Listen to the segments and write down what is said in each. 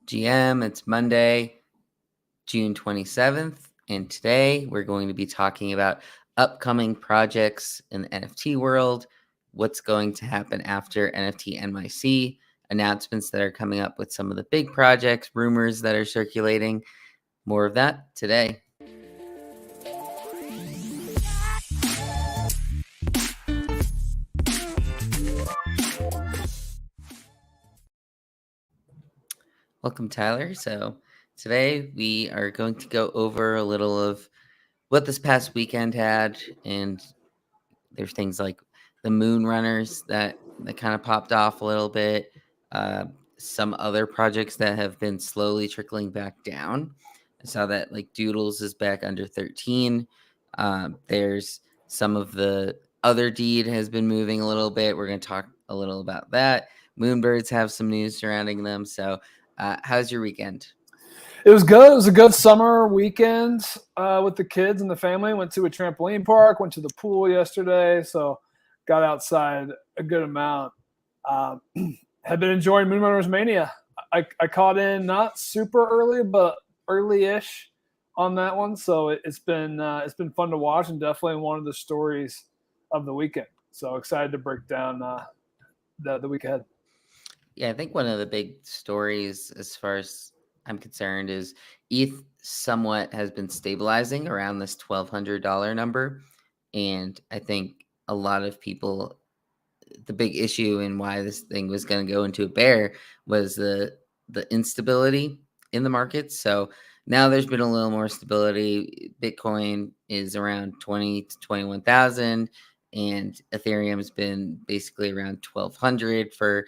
GM. It's Monday, June 27th, and today we're going to be talking about upcoming projects in the NFT world, what's going to happen after NFT NYC, announcements that are coming up with some of the big projects, rumors that are circulating. More of that today. Welcome, Tyler. So today we are going to go over a little of what this past weekend had, and there's things like the Moonrunners that kind of popped off a little bit. Some other projects that have been slowly trickling back down. I saw that like Doodles is back under 13. There's some of the other deed has been moving a little bit. We're going to talk a little about that. Moonbirds have some news surrounding them. So how's your weekend? It was good. It was a good summer weekend with the kids and the family. Went to a trampoline park, went to the pool yesterday, so got outside a good amount. Had been enjoying Moonrunners Mania. I caught in not super early, but early-ish on that one, so it's been fun to watch and definitely one of the stories of the weekend. So excited to break down the week ahead. Yeah, I think one of the big stories, as far as I'm concerned, is ETH somewhat has been stabilizing around this $1,200 number. And I think a lot of people, the big issue and why this thing was going to go into a bear was the instability in the markets. So now there's been a little more stability. Bitcoin is around 20 to 21,000, and Ethereum's been basically around 1,200 for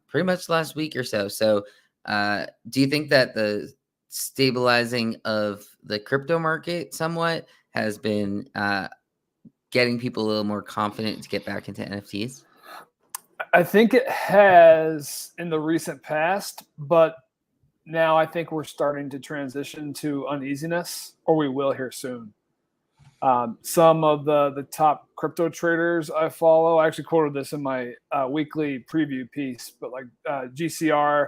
pretty much the last week or so. So do you think that the stabilizing of the crypto market somewhat has been getting people a little more confident to get back into NFTs? I think it has in the recent past, but now I think we're starting to transition to uneasiness, or we will here soon. Some of the top crypto traders I follow, I actually quoted this in my weekly preview piece, but like GCR,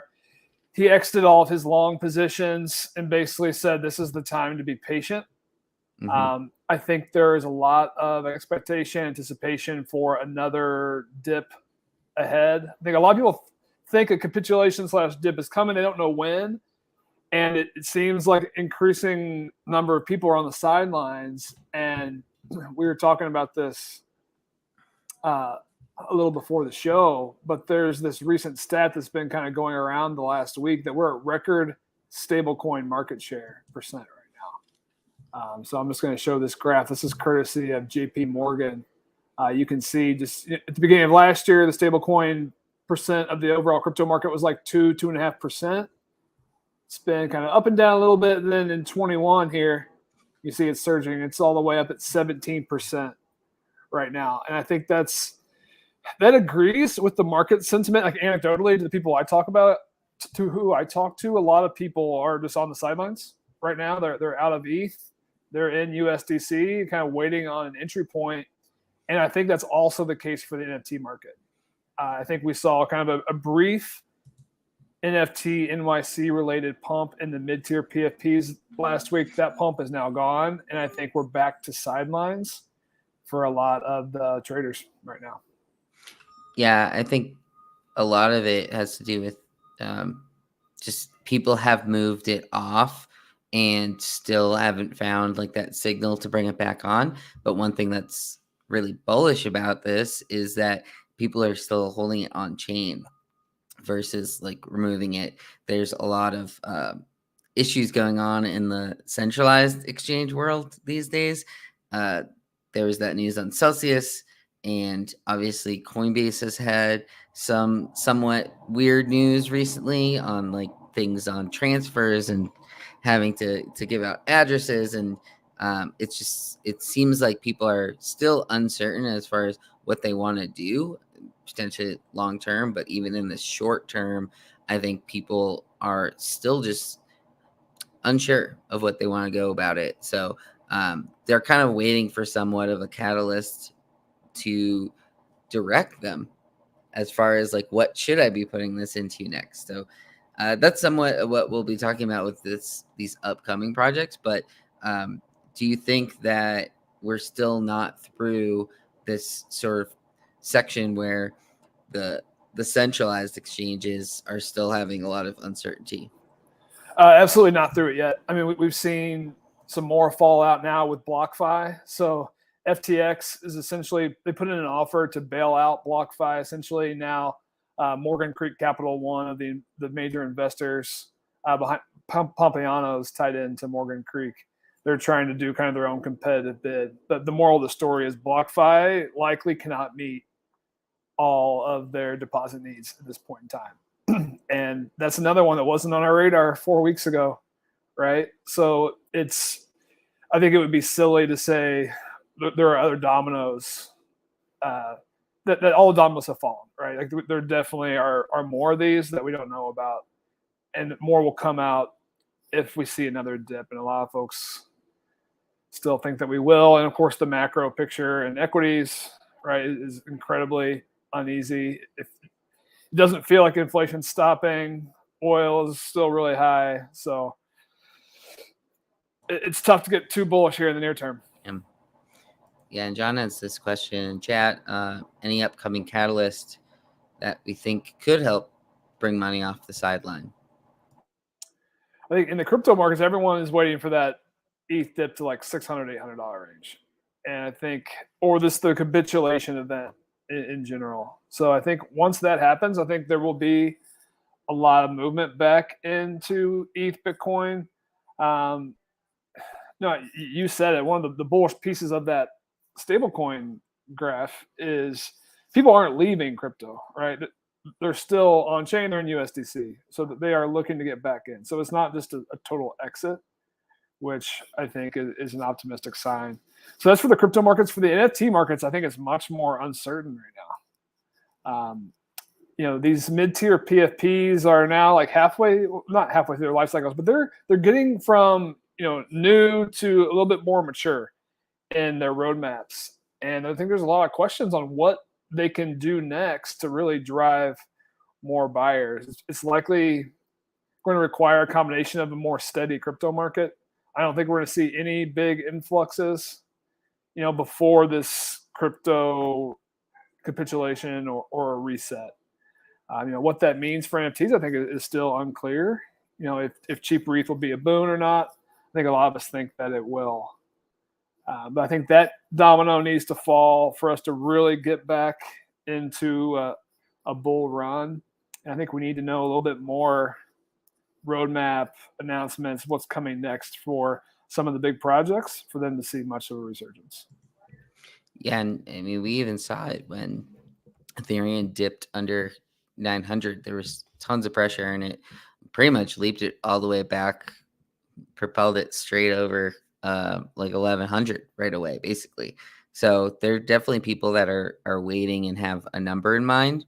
he exited all of his long positions and basically said this is the time to be patient. Mm-hmm. I think there is a lot of expectation, anticipation for another dip ahead. I think a lot of people think a capitulation / dip is coming. They don't know when. And it seems like increasing number of people are on the sidelines. And we were talking about this a little before the show, but there's this recent stat that's been kind of going around the last week that we're at record stablecoin market share percent right now. So I'm just going to show this graph. This is courtesy of JP Morgan. You can see just at the beginning of last year, the stablecoin percent of the overall crypto market was like 2.5%. It's been kind of up and down a little bit. And then in 21 here, you see it's surging. It's all the way up at 17% right now. And I think that agrees with the market sentiment. Like anecdotally, to the people I talk about, to who I talk to, a lot of people are just on the sidelines right now. They're out of ETH. They're in USDC, kind of waiting on an entry point. And I think that's also the case for the NFT market. I think we saw kind of a brief NFT NYC related pump in the mid-tier PFPs last week. That pump is now gone. And I think we're back to sidelines for a lot of the traders right now. Yeah, I think a lot of it has to do with just people have moved it off and still haven't found like that signal to bring it back on. But one thing that's really bullish about this is that people are still holding it on chain versus like removing it. There's a lot of issues going on in the centralized exchange world these days. There was that news on Celsius, and obviously Coinbase has had some somewhat weird news recently on like things on transfers and having to give out addresses, and it seems like people are still uncertain as far as what they want to do potentially long term, but even in the short term, I think people are still just unsure of what they want to go about it. So they're kind of waiting for somewhat of a catalyst to direct them as far as like what should I be putting this into next. So That's somewhat what we'll be talking about with these upcoming projects. But do you think that we're still not through this sort of section where the centralized exchanges are still having a lot of uncertainty? Absolutely not through it yet. I mean, we've seen some more fallout now with BlockFi. So FTX is essentially, they put in an offer to bail out BlockFi. Essentially now, Morgan Creek Capital, one of the major investors behind Pompeano, is tied into Morgan Creek. They're trying to do kind of their own competitive bid. But the moral of the story is BlockFi likely cannot meet all of their deposit needs at this point in time. And that's another one that wasn't on our radar 4 weeks ago, right? So I think it would be silly to say there are other dominoes, that all dominoes have fallen, right? Like there definitely are more of these that we don't know about, and more will come out if we see another dip. And a lot of folks still think that we will. And of course, the macro picture in equities, right, is incredibly uneasy. If it doesn't feel like inflation's stopping, oil is still really high, so it's tough to get too bullish here in the near term. Yeah, and John has this question in chat. Any upcoming catalyst that we think could help bring money off the sideline? I think in the crypto markets, everyone is waiting for that ETH dip to like $600, $800 range. And I think, or the capitulation event in general. So I think once that happens, I think there will be a lot of movement back into ETH Bitcoin. No, you said it. One of the bullish pieces of that stablecoin graph is people aren't leaving crypto, right? They're still on chain, they're in USDC, so that they are looking to get back in. So it's not just a total exit, which I think is an optimistic sign. So that's for the crypto markets. For the NFT markets, I think it's much more uncertain right now. These mid-tier PFPs are now like not halfway through their life cycles, but they're getting from new to a little bit more mature in their roadmaps. And I think there's a lot of questions on what they can do next to really drive more buyers. It's likely going to require a combination of a more steady crypto market. I don't think we're going to see any big influxes, before this crypto capitulation or a reset. What that means for NFTs, I think is still unclear. If cheaper ETH will be a boon or not. I think a lot of us think that it will. But I think that domino needs to fall for us to really get back into a bull run. And I think we need to know a little bit more roadmap announcements, what's coming next for some of the big projects for them to see much of a resurgence. Yeah, and I mean, we even saw it when Ethereum dipped under 900. There was tons of pressure, and it pretty much leaped it all the way back, propelled it straight over like 1100 right away, basically. So there are definitely people that are waiting and have a number in mind.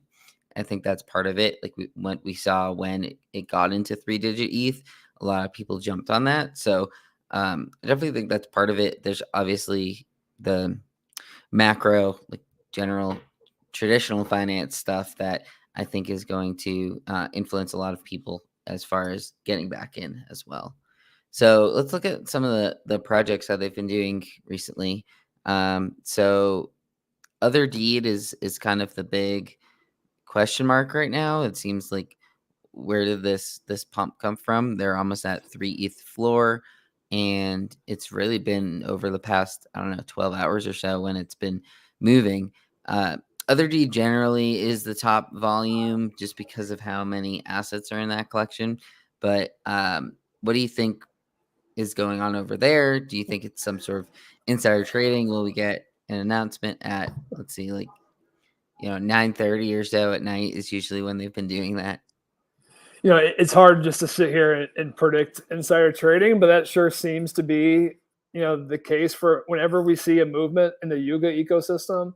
I think that's part of it. Like what we saw when it got into 3-digit ETH, a lot of people jumped on that. So I definitely think that's part of it. There's obviously the macro, like general traditional finance stuff that I think is going to influence a lot of people as far as getting back in as well. So let's look at some of the projects that they've been doing recently. So Other Deed is kind of the big question mark right now. It seems like, where did this pump come from? They're almost at 3 ETH floor, and it's really been over the past, I don't know, 12 hours or so when it's been moving. Other Deed generally is the top volume just because of how many assets are in that collection. But what do you think is going on over there? Do you think it's some sort of insider trading? Will we get an announcement at, let's see, like 9:30 or so at night is usually when they've been doing that? It's hard just to sit here and predict insider trading, but that sure seems to be the case for whenever we see a movement in the Yuga ecosystem,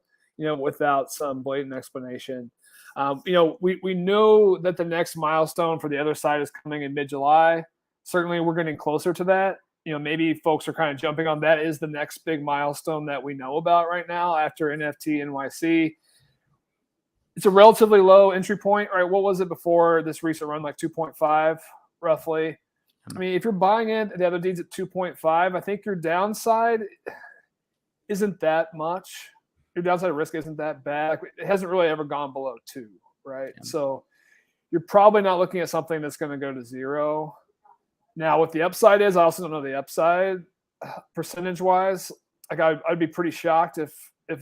without some blatant explanation. We know that the next milestone for the other side is coming in mid-July. Certainly we're getting closer to that. Maybe folks are kind of jumping on that is the next big milestone that we know about right now after NFT NYC. it's a relatively low entry point, right? What was it before this recent run? Like 2.5 roughly. I mean, if you're buying in the other deeds at 2.5, I think your downside isn't that much. Your downside risk isn't that bad. Like, it hasn't really ever gone below 2, right? Yeah. So you're probably not looking at something that's going to go to 0. Now, what the upside is, I also don't know the upside percentage-wise. Like, I'd be pretty shocked if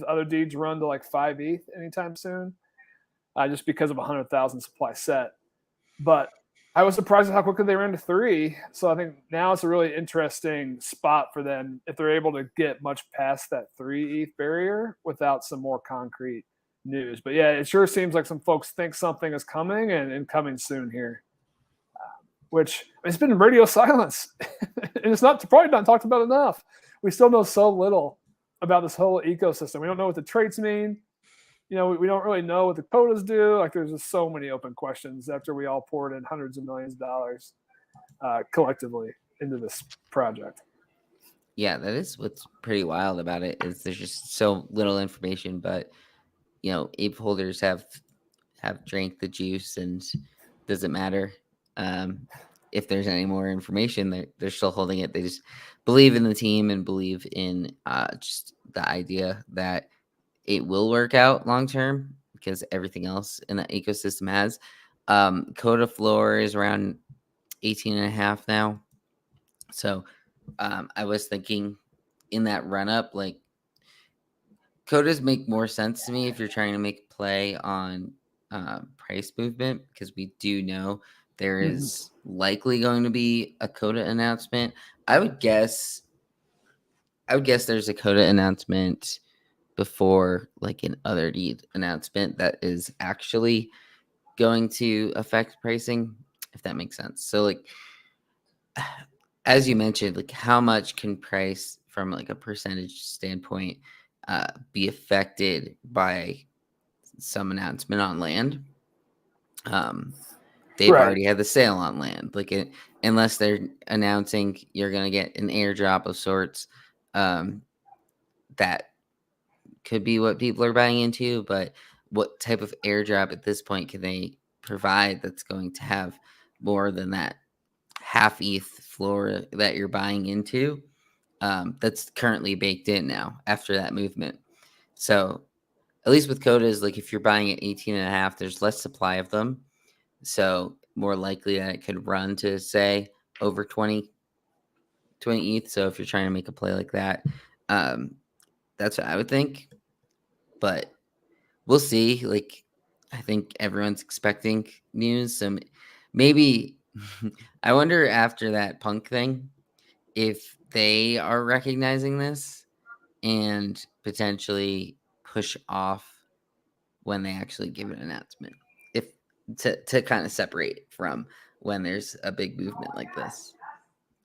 other deeds run to like 5 ETH anytime soon, just because of 100,000 supply set. But I was surprised at how quickly they ran to 3. So I think now it's a really interesting spot for them if they're able to get much past that 3 ETH barrier without some more concrete news. But yeah, it sure seems like some folks think something is coming and coming soon here, which it's been radio silence. And it's probably not talked about enough. We still know so little about this whole ecosystem. We don't know what the traits mean. We don't really know what the quotas do. Like, there's just so many open questions after we all poured in hundreds of millions of dollars collectively into this project. Yeah, that is what's pretty wild about it, is there's just so little information, but ape holders have drank the juice, and doesn't matter if there's any more information. They're still holding it. They just believe in the team and believe in just the idea that it will work out long term, because everything else in the ecosystem has. Coda floor is around 18.5 now. So I was thinking in that run up, like, Codas make more sense to me if you're trying to make a play on price movement, because we do know there is likely going to be a Coda announcement. I would guess there's a Coda announcement before like an other deed announcement that is actually going to affect pricing, if that makes sense. So, like, as you mentioned, like, how much can price from like a percentage standpoint be affected by some announcement on land? They've already had the sale on land. Like, unless they're announcing you're going to get an airdrop of sorts, that could be what people are buying into. But what type of airdrop at this point can they provide that's going to have more than that half ETH floor that you're buying into? That's currently baked in now after that movement. So at least with Codas, like, if you're buying at 18.5, there's less supply of them. So more likely that it could run to, say, over 20 ETH. So if you're trying to make a play like that, that's what I would think. But we'll see. Like, I think everyone's expecting news. So maybe I wonder after that punk thing if they are recognizing this and potentially push off when they actually give an announcement, if to kind of separate it from when there's a big movement like this.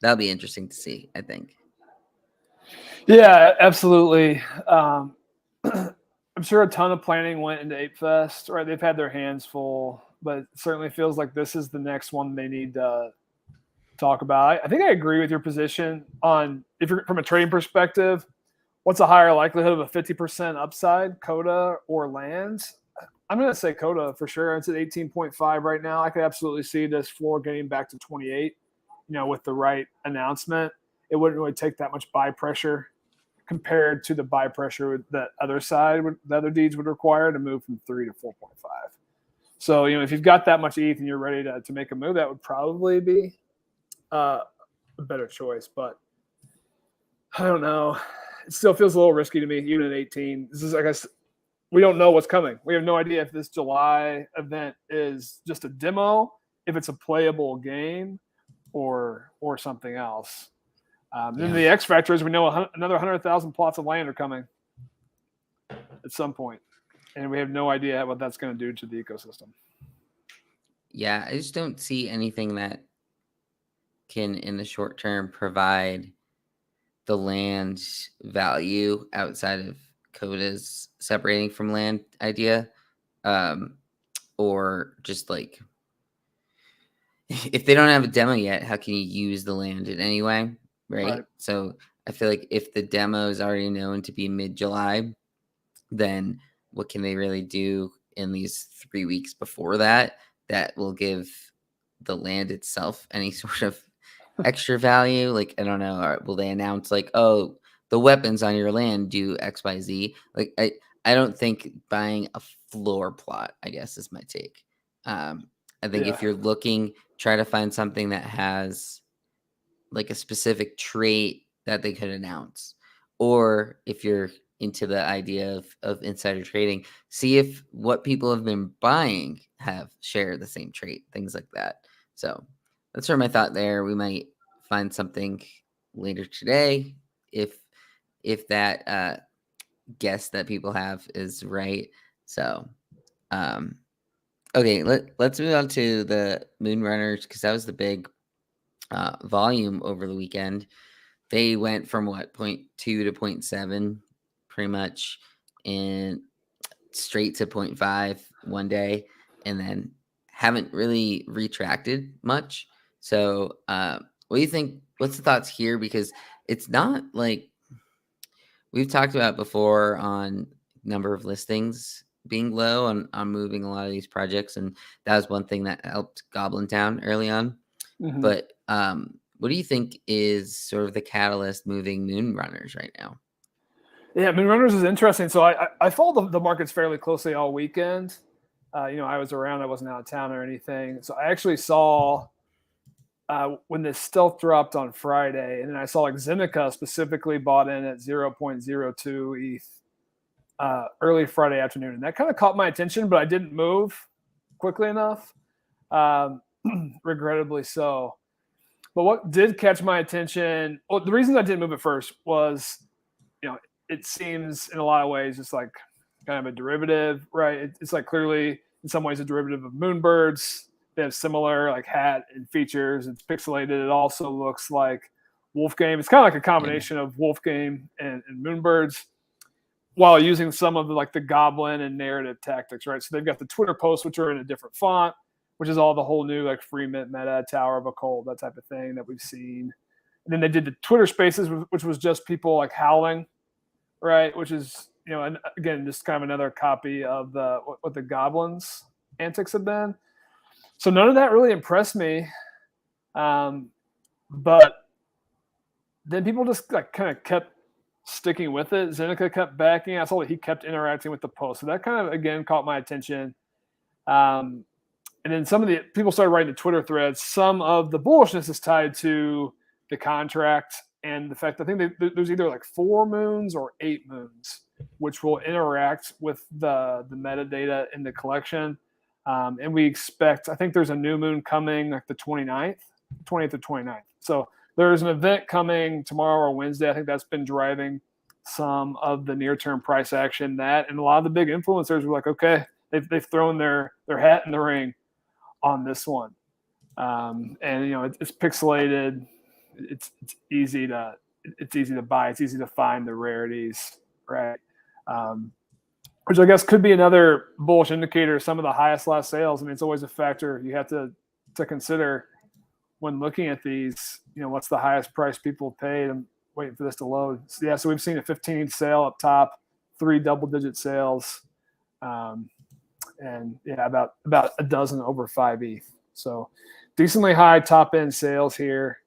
That'll be interesting to see, I think. Yeah, absolutely. I'm sure a ton of planning went into Ape Fest, right? They've had their hands full, but it certainly feels like this is the next one they need to talk about. I think I agree with your position on, if you're from a trading perspective, what's a higher likelihood of a 50% upside, Coda or land? I'm going to say Coda for sure. It's at 18.5 right now. I could absolutely see this floor getting back to 28, with the right announcement. It wouldn't really take that much buy pressure compared to the buy pressure that other side, the other deeds would require to move from 3 to 4.5. So, if you've got that much ETH and you're ready to make a move, that would probably be a better choice. But I don't know. It still feels a little risky to me, even at 18. This is, I guess, we don't know what's coming. We have no idea if this July event is just a demo, if it's a playable game, or something else. Then the X factor is we know another 100,000 plots of land are coming at some point, and we have no idea what that's going to do to the ecosystem. Yeah, I just don't see anything that can, in the short term, provide the land value outside of Coda's separating from land idea, or just like, if they don't have a demo yet, how can you use the land in any way, right? So I feel like if the demo is already known to be mid-July, then what can they really do in these 3 weeks before that will give the land itself any sort of extra value. Like, I don't know, will they announce like, oh, the weapons on your land do XYZ? Like, I don't think buying a floor plot, I guess, is my take. I think if you're looking, try to find something that has like a specific trait that they could announce. Or if you're into the idea of insider trading, see if what people have been buying have share the same trait, things like that. So that's sort of my thought there. We might find something later today if that guess that people have is right. So okay, let's move on to the Moonrunners, because that was the big volume over the weekend. They went from what, 0.2 to 0.7 pretty much, and straight to 0.5 one day, and then haven't really retracted much. So what do you think? What's the thoughts here? Because it's not like we've talked about before on number of listings being low on moving a lot of these projects, and that was one thing that helped Goblin Town early on. But what do you think is sort of the catalyst moving Moonrunners right now? Yeah, Moonrunners is interesting. So I followed the markets fairly closely all weekend. I was around. I wasn't out of town or anything. So I actually saw when this stealth dropped on Friday, and then I saw like Zeneca specifically bought in at 0.02 ETH early Friday afternoon, and that kind of caught my attention, but I didn't move quickly enough, regrettably so. But what did catch my attention, well, the reason I didn't move at first was, it seems in a lot of ways just like kind of a derivative, right? It's like clearly in some ways a derivative of Moonbirds. They have similar like hat and features. It's pixelated. It also looks like Wolfgame. It's kind of like a combination of Wolfgame and Moonbirds, while using some of the Goblin and narrative tactics, right? So they've got the Twitter posts, which are in a different font, which is all the whole new like free mint meta, Tower of Occult, that type of thing that we've seen. And then they did the Twitter Spaces, which was just people like howling, right? Which is, and again, just kind of another copy of what the Goblins' antics have been. So none of that really impressed me. But then people just like kind of kept sticking with it. Zeneca kept backing. I saw that he kept interacting with the post. So that kind of, again, caught my attention. And then some of the people started writing the Twitter threads. Some of the bullishness is tied to the contract and the fact, I think there's either like 4 moons or 8 moons, which will interact with the metadata in the collection. And we expect, I think there's a new moon coming like the 20th or 29th. So there's an event coming tomorrow or Wednesday. I think that's been driving some of the near-term price action. That, and a lot of the big influencers were like, okay, they've thrown their hat in the ring on this one. And it's pixelated. It's easy to buy. It's easy to find the rarities, right? Which I guess could be another bullish indicator of some of the highest last sales. I mean, it's always a factor you have to consider when looking at these. What's the highest price people paid? I'm waiting for this to load. So we've seen a 15 sale up top, 3 double-digit sales, and about a dozen over 5 ETH. So decently high top-end sales here.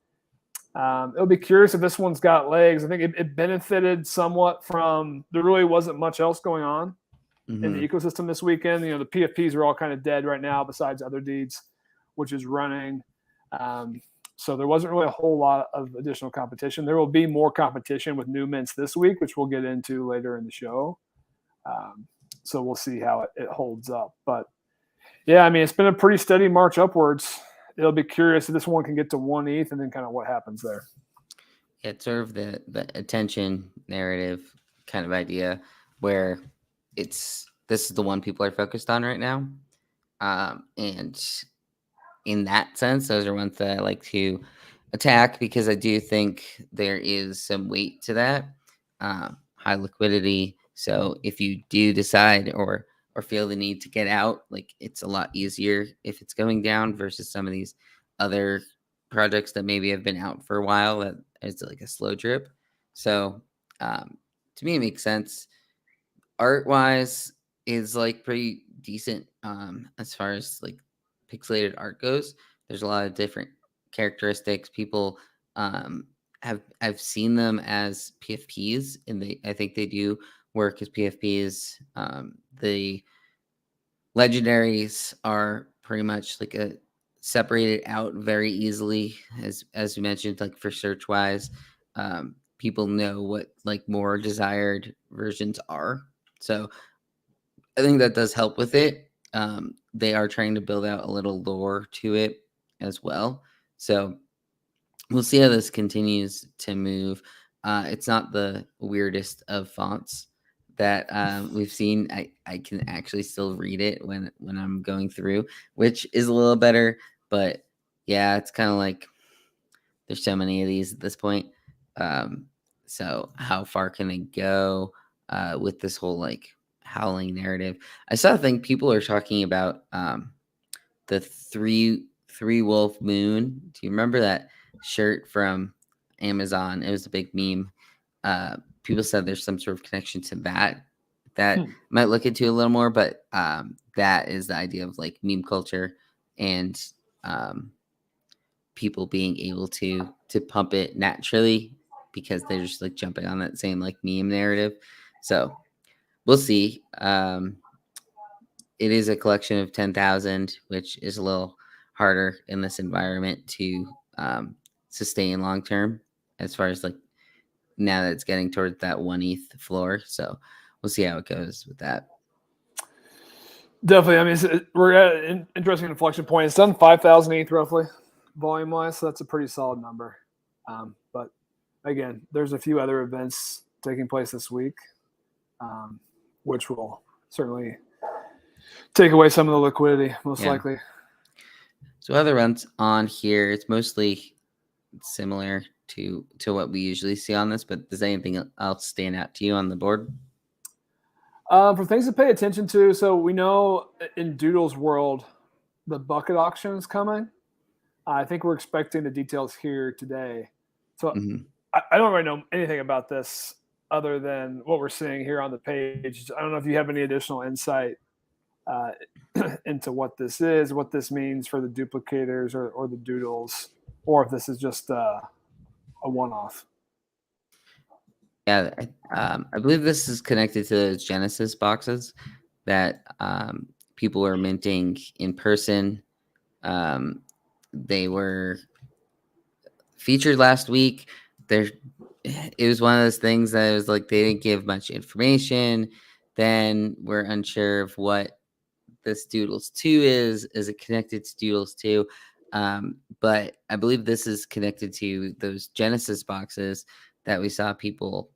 It'll be curious if this one's got legs. I think it benefited somewhat from, there really wasn't much else going on in the ecosystem this weekend. The PFPs are all kind of dead right now, besides Other Deeds, which is running. So there wasn't really a whole lot of additional competition. There will be more competition with new mints this week, which we'll get into later in the show. So we'll see how it holds up. But yeah, I mean, it's been a pretty steady march upwards. It'll be curious if this one can get to 1 ETH and then kind of what happens there. Yeah, it's sort of the attention narrative kind of idea, where this is the one people are focused on right now. And in that sense, those are ones that I like to attack, because I do think there is some weight to that. High liquidity. So if you do decide or feel the need to get out, like, it's a lot easier if it's going down versus some of these other projects that maybe have been out for a while that is like a slow drip. So to me, it makes sense. Art wise is like pretty decent as far as like pixelated art goes. There's a lot of different characteristics. People I've seen them as PFPs, and I think they do work as PFPs. The legendaries are pretty much like a separated out very easily, as we mentioned, like for search wise. People know what like more desired versions are, so I think that does help with it. They are trying to build out a little lore to it as well, so we'll see how this continues to move. It's not the weirdest of fonts that we've seen. I can actually still read it when I'm going through, which is a little better. But yeah, it's kind of like there's so many of these at this point. Um, so how far can they go with this whole like howling narrative? I saw a thing people are talking about the three wolf moon. Do you remember that shirt from Amazon? It was a big meme. People said there's some sort of connection to that might look into a little more, but that is the idea of like meme culture and people being able to pump it naturally because they're just like jumping on that same like meme narrative. So we'll see. It is a collection of 10,000, which is a little harder in this environment to sustain long term as far as like now that it's getting towards that 1 ETH floor. So we'll see how it goes with that. Definitely. I mean, we're at an interesting inflection point. It's done 5,000 ETH roughly, volume wise. So that's a pretty solid number. But again, there's a few other events taking place this week, which will certainly take away some of the liquidity, most likely. So other runs on here, it's mostly similar to what we usually see on this, but does anything else stand out to you on the board? For things to pay attention to, so we know in Doodle's world, the bucket auction is coming. I think we're expecting the details here today. So I don't really know anything about this other than what we're seeing here on the page. I don't know if you have any additional insight into what this is, what this means for the duplicators or the doodles, or if this is just a one-off. Yeah, I believe this is connected to those Genesis boxes that people were minting in person. They were featured last week. It was one of those things that was like they didn't give much information. Then we're unsure of what this Doodles 2 is. Is it connected to Doodles 2? But I believe this is connected to those Genesis boxes that we saw people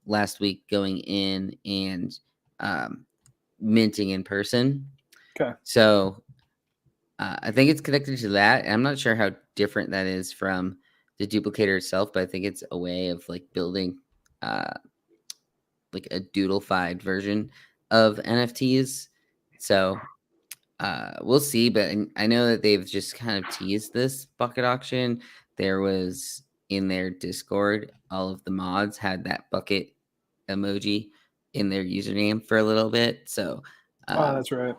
last week going in and minting in person. Okay. So I think it's connected to that. I'm not sure how different that is from the duplicator itself, but I think it's a way of like building like a doodle-fied version of NFTs. So we'll see, but I know that they've just kind of teased this bucket auction. There was in their Discord, all of the mods had that bucket emoji in their username for a little bit. So that's right.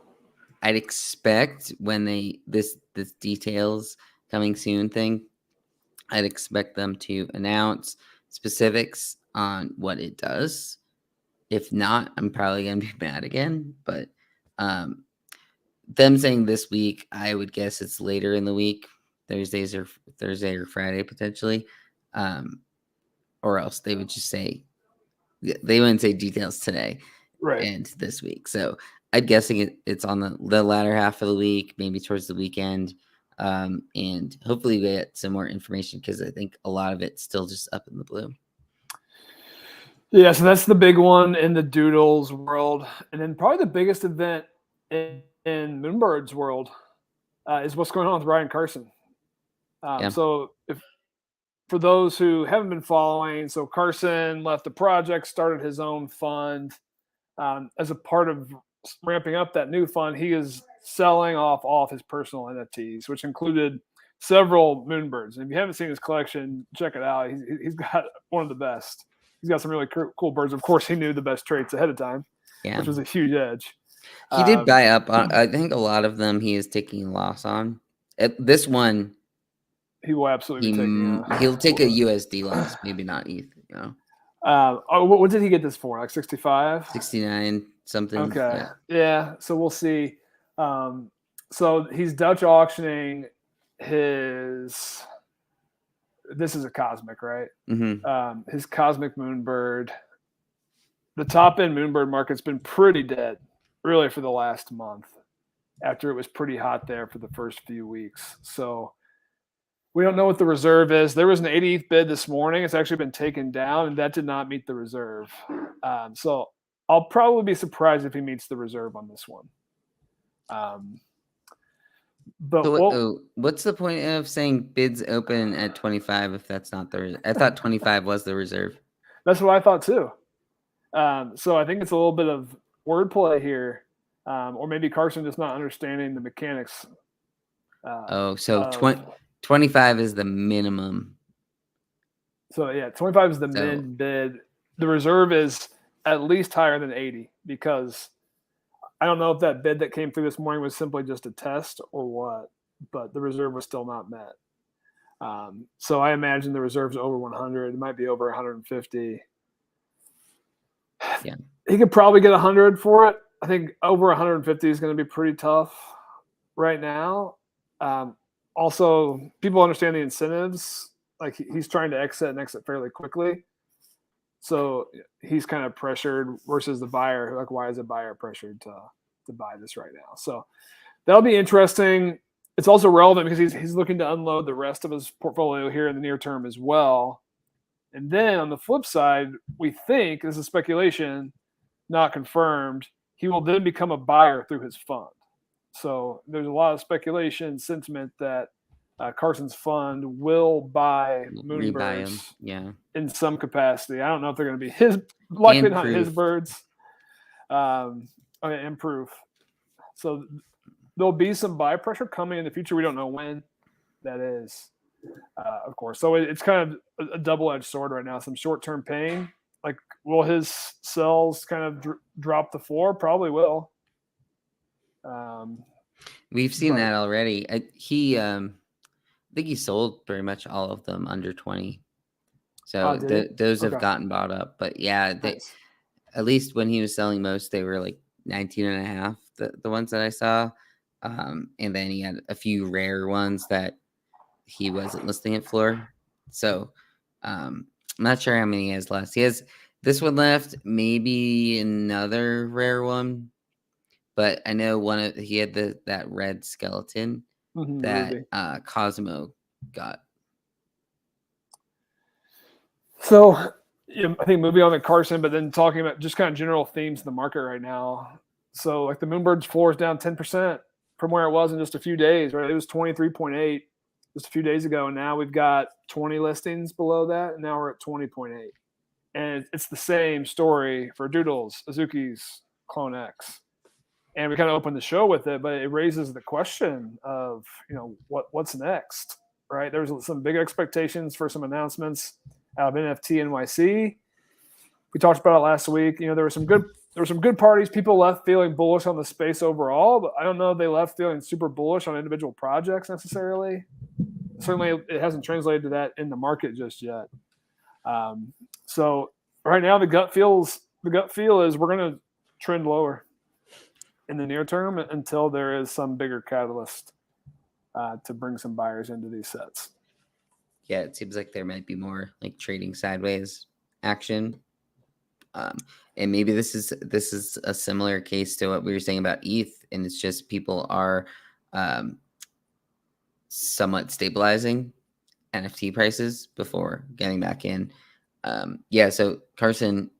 I'd expect when this details coming soon thing, I'd expect them to announce specifics on what it does. If not, I'm probably gonna be mad again. But them saying this week, I would guess it's later in the week, Thursday or Friday potentially, or else they would just say they wouldn't say details today, right, and this week. So I'm guessing it's on the latter half of the week, maybe towards the weekend, and hopefully we get some more information because I think a lot of it's still just up in the blue. Yeah, so that's the big one in the Doodles world, and then probably the biggest event in Moonbird's world is what's going on with Ryan Carson. So for those who haven't been following, so Carson left the project, started his own fund. As a part of ramping up that new fund, he is selling off all of his personal NFTs, which included several Moonbirds. And if you haven't seen his collection, check it out. He's got one of the best. He's got some really cool birds. Of course, he knew the best traits ahead of time, which was a huge edge. He did buy up on. I think a lot of them he is taking a loss on. At this one, he will absolutely be taking he'll take a USD loss, maybe not ETH. You know, what did he get this for? Like 65, 69 something. Okay, yeah. So we'll see. So he's Dutch auctioning his. This is a cosmic, right? Mm-hmm. His cosmic Moonbird. The top end Moonbird market's been pretty dead, really, for the last month. After it was pretty hot there for the first few weeks, so we don't know what the reserve is. There was an 80th bid this morning. It's actually been taken down, and that did not meet the reserve. So I'll probably be surprised if he meets the reserve on this one. But so what's the point of saying bids open at 25 if that's not the? I thought 25 was the reserve. That's what I thought too. So I think it's a little bit of wordplay here, or maybe Carson just not understanding the mechanics. So 25 is the minimum. So yeah, 25 is the mid bid. The reserve is at least higher than 80 because I don't know if that bid that came through this morning was simply just a test or what, but the reserve was still not met. So I imagine the reserve's over 100. It might be over 150. Yeah, he could probably get 100 for it. I think over 150 is going to be pretty tough right now. Also, people understand the incentives. Like he's trying to exit fairly quickly. So he's kind of pressured versus the buyer. Like, why is a buyer pressured to buy this right now? So that'll be interesting. It's also relevant because he's looking to unload the rest of his portfolio here in the near term as well. And then on the flip side, we think, this is speculation, not confirmed, he will then become a buyer through his fund. So there's a lot of speculation, sentiment that Carson's fund will buy Moonbirds in some capacity. I don't know if they're going to be his, likely not his birds, improve. So there'll be some buy pressure coming in the future. We don't know when that is, of course. So it's kind of a double-edged sword right now. Some short-term pain. Like, will his sells kind of drop the floor? Probably will. We've seen that already. I think he sold pretty much all of them under 20. So those have gotten bought up. But yeah, at least when he was selling most, they were like 19 and a half, the ones that I saw. And then he had a few rare ones that he wasn't listing at floor. So I'm not sure how many he has left. He has this one left, maybe another rare one. But I know he had that red skeleton that Cosmo got. So I think moving on to Carson, but then talking about just kind of general themes in the market right now. So like the Moonbird's floor is down 10% from where it was in just a few days, right? It was 23.8 just a few days ago, and now we've got 20 listings below that, and now we're at 20.8. And it's the same story for Doodles, Azuki's, Clone X. And we kind of opened the show with it, but it raises the question of, what's next, right? There's some big expectations for some announcements out of NFT NYC. We talked about it last week. There were some good parties. People left feeling bullish on the space overall, but I don't know if they left feeling super bullish on individual projects necessarily. Certainly, it hasn't translated to that in the market just yet. So right now, the gut feel is we're going to trend lower in the near term until there is some bigger catalyst to bring some buyers into these sets. Yeah, it seems like there might be more like trading sideways action. And maybe this is a similar case to what we were saying about ETH, and it's just people are somewhat stabilizing NFT prices before getting back in. So Carson,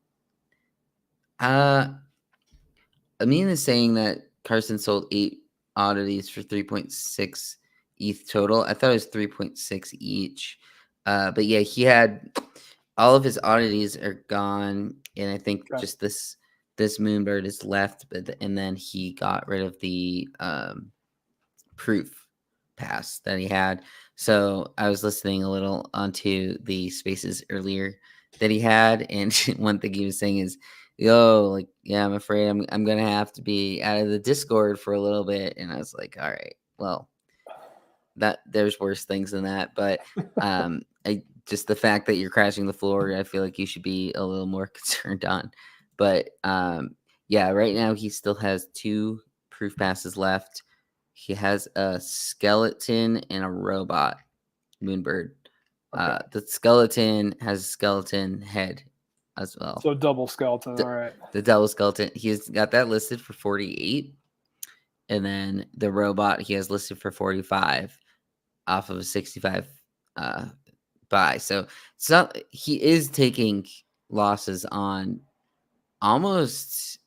Amin is saying that Carson sold 8 oddities for 3.6 ETH total. I thought it was 3.6 each. But yeah, he had all of his oddities are gone, and I think just this Moonbird is left. And then he got rid of the proof pass that he had. So I was listening a little onto the spaces earlier that he had, and one thing he was saying is yo, like, yeah, I'm afraid I'm gonna have to be out of the Discord for a little bit. And I was like, all right, well, that there's worse things than that. But I just the fact that you're crashing the floor, I feel like you should be a little more concerned on. But yeah, right now he still has 2 proof passes left. He has a skeleton and a robot Moonbird. Okay. The skeleton has a skeleton head as well. So double skeleton. The, All right. the double skeleton, he's got that listed for 48. And then the robot he has listed for 45 off of a 65 buy. So he is taking losses on almost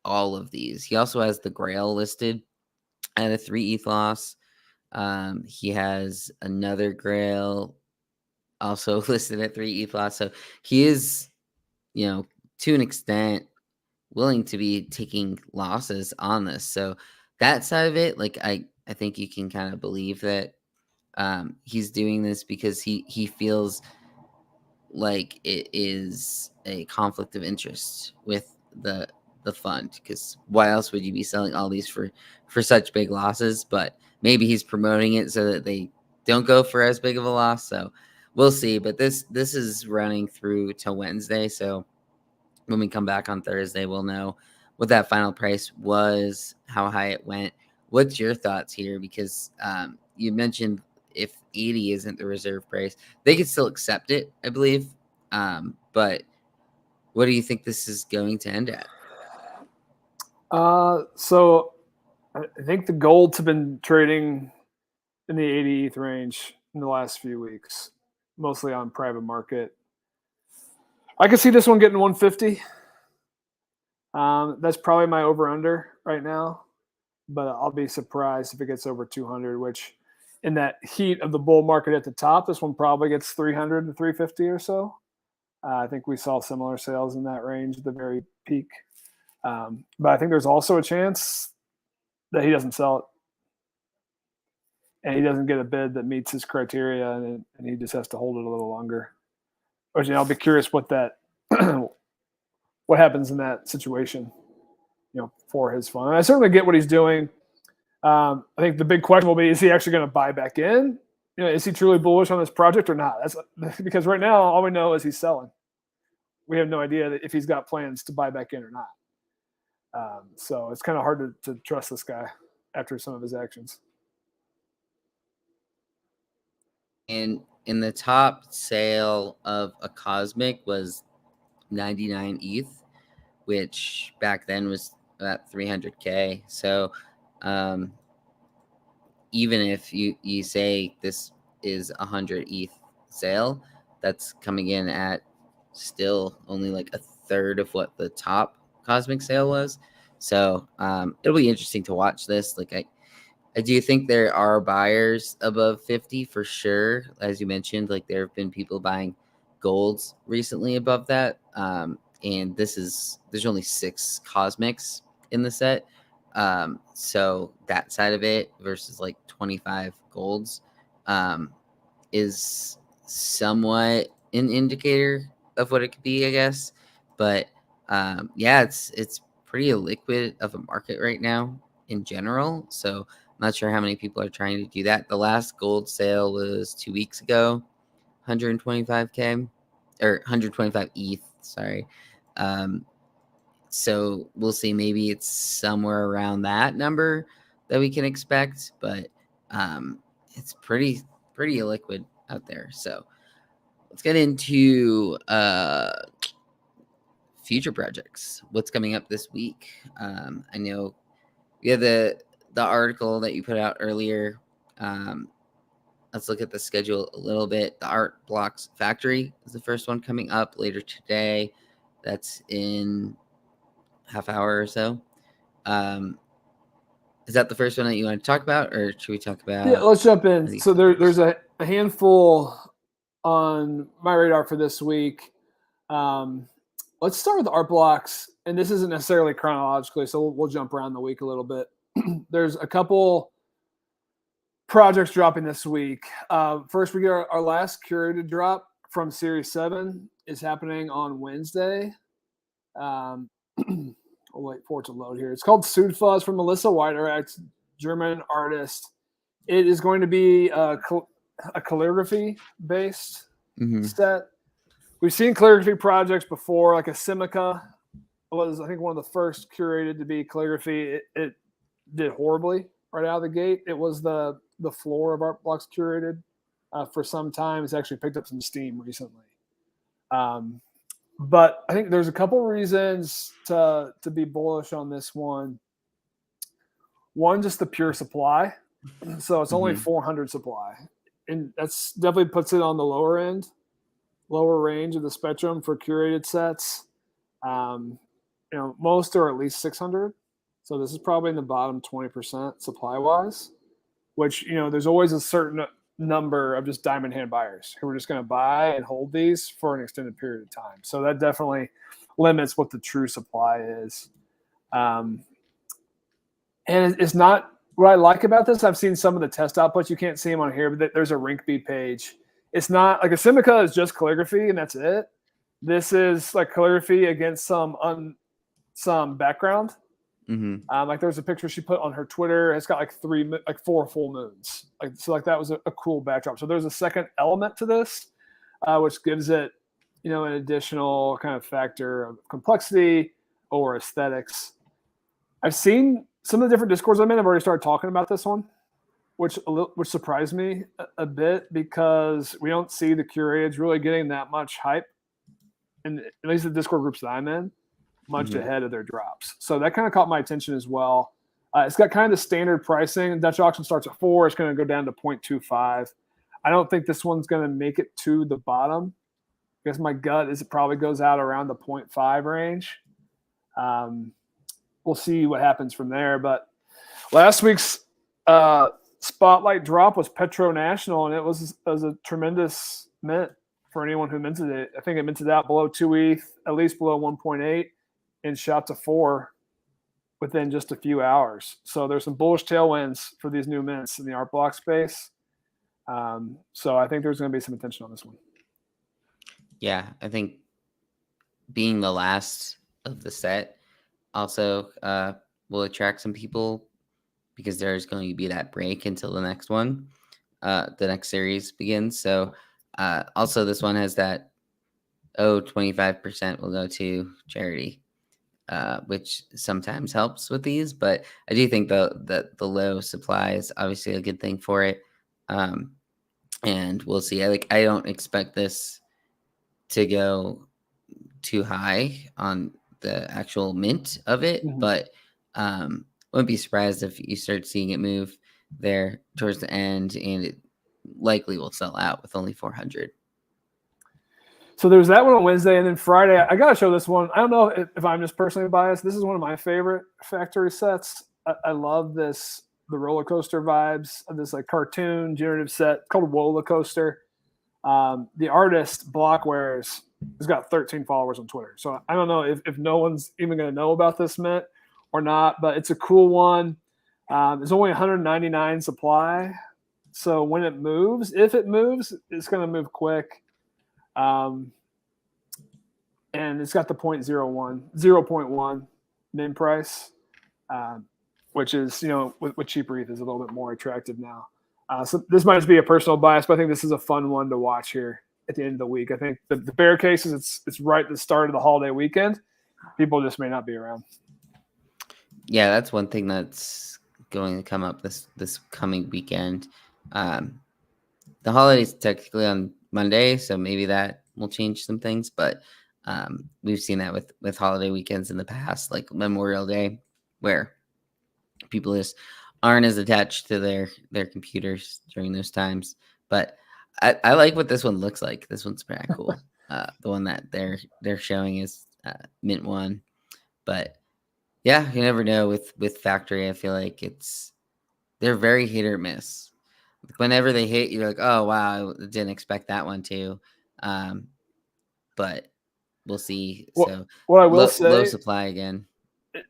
all of these. He also has the Grail listed at a 3 ETH loss. He has another Grail also listed at 3 ETH loss. So he is, to an extent, willing to be taking losses on this. So that side of it, like I think you can kind of believe that he's doing this because he feels like it is a conflict of interest with the fund, because why else would you be selling all these for such big losses? But maybe he's promoting it so that they don't go for as big of a loss. So we'll see. But this is running through till Wednesday. So when we come back on Thursday, we'll know what that final price was, how high it went. What's your thoughts here? Because you mentioned if 80 isn't the reserve price, they could still accept it, I believe. But what do you think this is going to end at? So I think the golds have been trading in the 80 ETH range in the last few weeks, mostly on private market. I could see this one getting 150. That's probably my over-under right now, but I'll be surprised if it gets over 200, which in that heat of the bull market at the top, this one probably gets 300 to 350 or so. I think we saw similar sales in that range at the very peak. But I think there's also a chance that he doesn't sell it and he doesn't get a bid that meets his criteria, and he just has to hold it a little longer. Or, I'll be curious what that what happens in that situation, for his fund. And I certainly get what he's doing. I think the big question will be: is he actually going to buy back in? Is he truly bullish on this project or not? That's because right now all we know is he's selling. We have no idea if he's got plans to buy back in or not. So it's kind of hard to trust this guy after some of his actions. And in the top sale of a Cosmic was 99 ETH, which back then was about 300K. So even if you say this is 100 ETH sale, that's coming in at still only like a third of what the top Cosmic sale was. So it'll be interesting to watch this. Like I do think there are buyers above 50 for sure. As you mentioned, like there have been people buying golds recently above that. And there's only 6 Cosmics in the set. So that side of it versus like 25 golds is somewhat an indicator of what it could be, I guess. But yeah, it's pretty illiquid of a market right now in general. So I'm not sure how many people are trying to do that. The last gold sale was 2 weeks ago, 125K or 125 ETH. Sorry. So we'll see. Maybe it's somewhere around that number that we can expect, but it's pretty illiquid out there. So let's get into future projects. What's coming up this week? I know we have the article that you put out earlier. Let's look at the schedule a little bit. The Art Blocks Factory is the first one coming up later today. That's in half hour or so. Is that the first one that you want to talk about, or should we talk about? Yeah, let's jump in. So there's a handful on my radar for this week. Let's start with the Art Blocks, and this isn't necessarily chronologically, so we'll jump around the week a little bit. There's a couple projects dropping this week. First, we get our last curated drop from Series 7 is happening on Wednesday. I'll wait for it to load here. It's called Sudfuzz from Melissa Weider, German artist. It is going to be a calligraphy based set. We've seen calligraphy projects before, like a Simica was, I think, one of the first curated to be calligraphy. It did horribly right out of the gate. It was the floor of Art Blocks curated for some time. It's actually picked up some steam recently. But I think there's a couple reasons to be bullish on this one. One, just the pure supply. So it's only 400 supply. And that's definitely puts it on the lower range of the spectrum for curated sets. Most are at least 600. So this is probably in the bottom 20% supply-wise, which, there's always a certain number of just diamond hand buyers who are just going to buy and hold these for an extended period of time. So that definitely limits what the true supply is. And it's not what I like about this. I've seen some of the test outputs. You can't see them on here, but there's a Rinkeby page. It's not like a Simica is just calligraphy and that's it. This is like calligraphy against some background. Like there's a picture she put on her Twitter. It's got like 4 full moons. So that was a cool backdrop. So there's a second element to this, which gives it, an additional kind of factor of complexity or aesthetics. I've seen some of the different discords I'm in. I've already started talking about this one, which surprised me a bit because we don't see the curateds really getting that much hype, and at least the Discord groups that I'm in, much ahead of their drops. So that kind of caught my attention as well. It's got kind of the standard pricing. Dutch auction starts at 4. It's going to go down to 0.25. I don't think this one's going to make it to the bottom. I guess my gut is it probably goes out around the 0.5 range. We'll see what happens from there. But last week's spotlight drop was Petro National, and it was a tremendous mint for anyone who minted it. I think it minted out below 2 ETH, at least below 1.8, and shot to 4 within just a few hours. So there's some bullish tailwinds for these new mints in the art block space. So I think there's going to be some attention on this one. Yeah, I think being the last of the set also will attract some people because there's going to be that break until the next one, the next series begins. So also this one has that 25% will go to charity, which sometimes helps with these. But I do think that the low supply is obviously a good thing for it. And we'll see. I don't expect this to go too high on the actual mint of it, but wouldn't be surprised if you start seeing it move there towards the end, and it likely will sell out with only 400. So there's that one on Wednesday, and then Friday, I got to show this one. I don't know if I'm just personally biased. This is one of my favorite factory sets. I love the roller coaster vibes of this like cartoon generative set called Wola Coaster. The artist Blockwares has got 13 followers on Twitter. So I don't know if no one's even going to know about this mint or not, but it's a cool one. There's only 199 supply. So when it moves, if it moves, it's going to move quick. And it's got the 0.1 min price, which is, with cheaper ETH is a little bit more attractive now. So this might just be a personal bias, but I think this is a fun one to watch here at the end of the week. I think the bear case is it's right at the start of the holiday weekend. People just may not be around. Yeah, that's one thing that's going to come up this coming weekend. The holiday's technically on Monday, so maybe that will change some things. But we've seen that with holiday weekends in the past, like Memorial Day, where people just aren't as attached to their computers during those times. But I like what this one looks like. This one's pretty cool. The one that they're showing is mint 1. But yeah, you never know with factory. I feel like they're very hit or miss. Whenever they hit, you're like, oh wow, I didn't expect that one too. But we'll see. So what I will say, low supply again.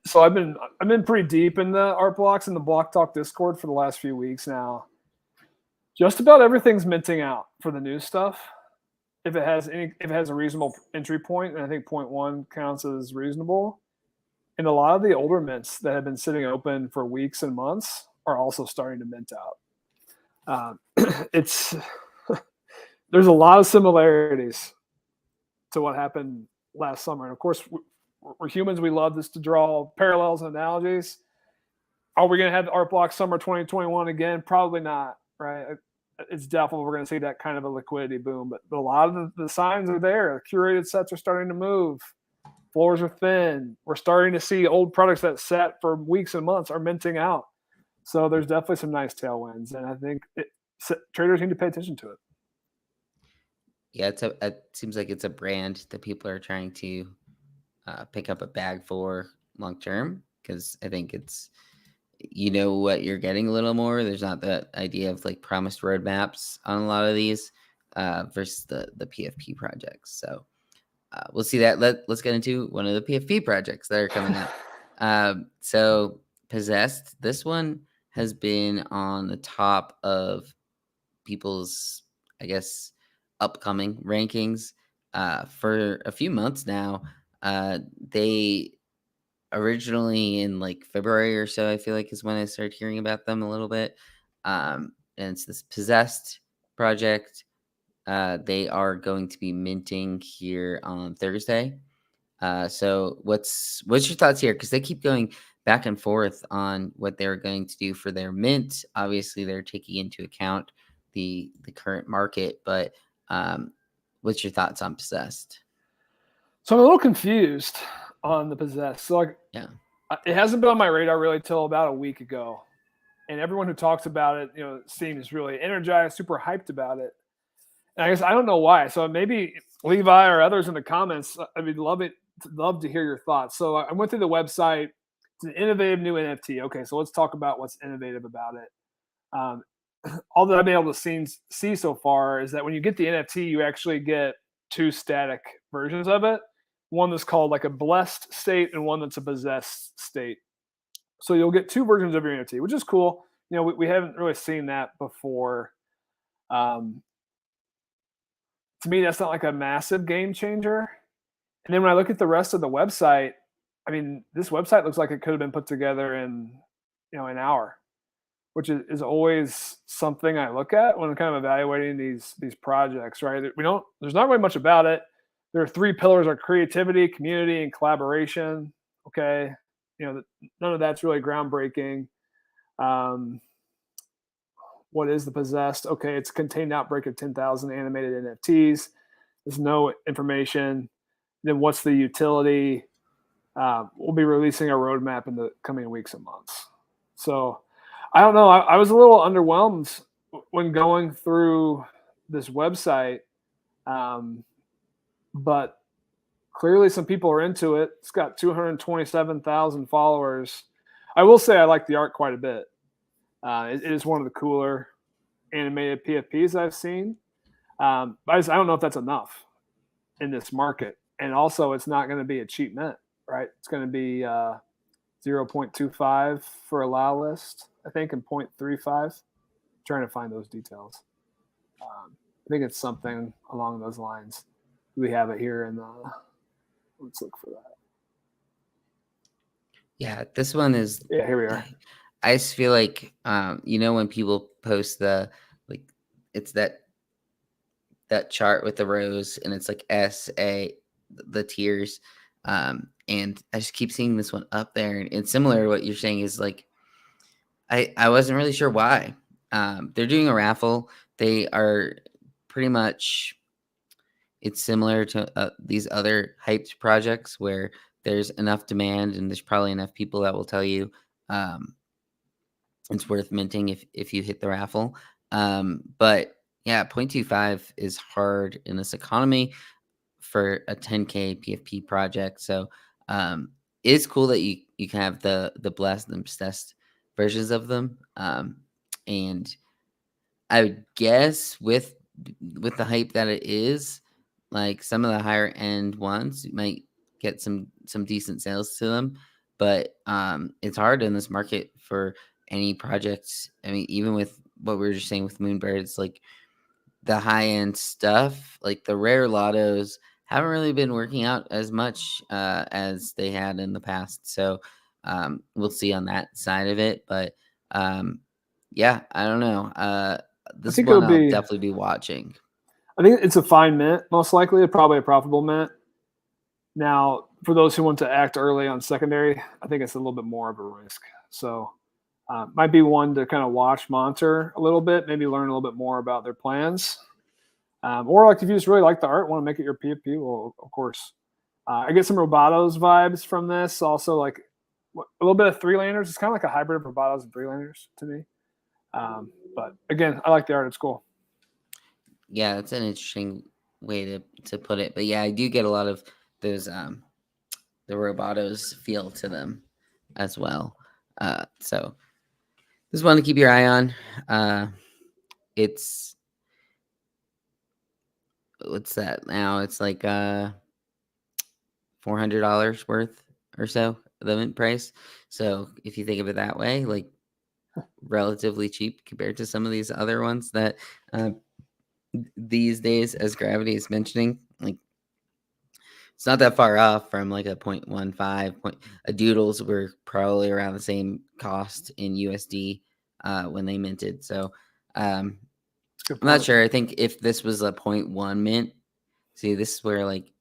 So I've been pretty deep in the art blocks and the Block Talk Discord for the last few weeks now. Just about everything's minting out for the new stuff. If it has a reasonable entry point, and I think 0.1 counts as reasonable, And a lot of the older mints that have been sitting open for weeks and months are also starting to mint out. It's there's a lot of similarities to what happened last summer. And of course, we're humans. We love this to draw parallels and analogies. Are we going to have the art block summer 2021 again? Probably not, right? It's doubtful we're going to see that kind of a liquidity boom, but a lot of the signs are there. Curated sets are starting to move. Floors are thin. We're starting to see old products that sat for weeks and months are minting out. So there's definitely some nice tailwinds, and I think traders need to pay attention to it. Yeah, it seems like it's a brand that people are trying to pick up a bag for long term, because I think it's, you know, what you're getting a little more. There's not that idea of like promised roadmaps on a lot of these versus the PFP projects. So we'll see that. Let's get into one of the PFP projects that are coming up. So Possessed, this one has been on the top of people's, I guess, upcoming rankings for a few months now. They originally in like February or so, I feel like, is when I started hearing about them a little bit. And it's this Possessed project. They are going to be minting here on Thursday. So what's your thoughts here? Because they keep going back and forth on what they're going to do for their mint. Obviously, they're taking into account the current market, but what's your thoughts on Possessed? So I'm a little confused on the Possessed. So like, Yeah, it hasn't been on my radar really till about a week ago, and everyone who talks about it, seems really energized, super hyped about it. And I guess I don't know why. So maybe Levi or others in the comments, I would love to hear your thoughts. So I went through the website. It's an innovative new NFT. Okay, so let's talk about what's innovative about it. All that I've been able to see so far is that when you get the NFT, you actually get two static versions of it. One that's called like a blessed state and one that's a possessed state. So you'll get two versions of your NFT, which is cool. We haven't really seen that before. To me, that's not like a massive game changer. And then when I look at the rest of the website, I mean, this website looks like it could have been put together in, an hour, which is always something I look at when I'm kind of evaluating these projects, right? There's not really much about it. There are three pillars: are creativity, community, and collaboration. Okay. None of that's really groundbreaking. What is the Possessed? Okay, it's a contained outbreak of 10,000 animated NFTs. There's no information. Then what's the utility? We'll be releasing a roadmap in the coming weeks and months. So I don't know. I was a little underwhelmed when going through this website, but clearly some people are into it. It's got 227,000 followers. I will say I like the art quite a bit. It is one of the cooler animated PFPs I've seen. But I don't know if that's enough in this market. And also, it's not going to be a cheap mint, right? It's going to be 0.25 for a allow list, I think, and 0.35. Trying to find those details. I think it's something along those lines. We have it here in the. Let's look for that. Yeah, this one is. Yeah, here we are. I just feel like, when people post it's that chart with the rows, and it's like SA, the tiers, and I just keep seeing this one up there, and it's similar to what you're saying is like, I wasn't really sure why. They're doing a raffle. They are pretty much, it's similar to these other hyped projects where there's enough demand and there's probably enough people that will tell you it's worth minting if you hit the raffle. But yeah, 0.25 is hard in this economy for a 10K PFP project. So it's cool that you can have the blessed and obsessed versions of them. And I would guess with the hype that it is, like some of the higher end ones, you might get some decent sales to them. But it's hard in this market for any projects. I mean, even with what we were just saying with Moonbirds, like the high end stuff, like the rare lottos haven't really been working out as much as they had in the past. So we'll see on that side of it. But yeah, I don't know. I This think it'll one I'll be. definitely be watching. I think it's a fine mint, most likely, probably a profitable mint. Now, for those who want to act early on secondary, I think it's a little bit more of a risk. So, might be one to kind of watch, monitor a little bit, maybe learn a little bit more about their plans. Or like if you just really like the art, want to make it your PFP, well, of course. I get some Robotos vibes from this. Also, like a little bit of three landers. It's kind of like a hybrid of Robotos and three landers to me. But again, I like the art. It's cool. Yeah, that's an interesting way to put it. But yeah, I do get a lot of those the Robotos feel to them as well. So just one to keep your eye on. It's what's that now? It's like $400 worth or so, the mint price. So if you think of it that way, like relatively cheap compared to some of these other ones that uh, these days, as Gravity is mentioning, like it's not that far off from like a 0.15 point. A doodles were probably around the same cost in USD when they minted. So um, It's a good I'm not point. sure. I think if this was a .1 mint, see, this is where like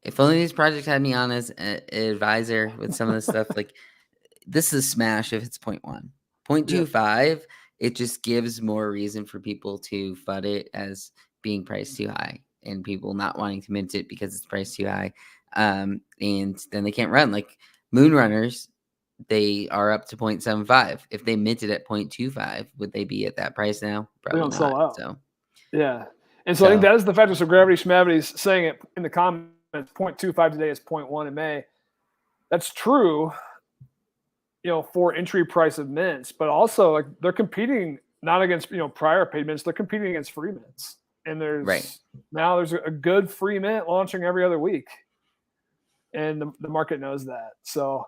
if only these projects had me on as an advisor with some of this stuff, like this is smash if it's .1. Yeah. 0.25, it just gives more reason for people to FUD it as being priced too high and people not wanting to mint it because it's priced too high. And then they can't run. Like Moonrunners, they are up to 0.75. If they minted at 0.25, would they be at that price now? They Probably don't sell not. out. So, Yeah. And so I think so that is the factor. So Gravity Schmavity's saying it in the comments, 0.25 today is 0.1 in May. That's true, for entry price of mints, but also like they're competing not against, prior paid mints, they're competing against free mints. And right. there's a good free mint launching every other week. And the market knows that. So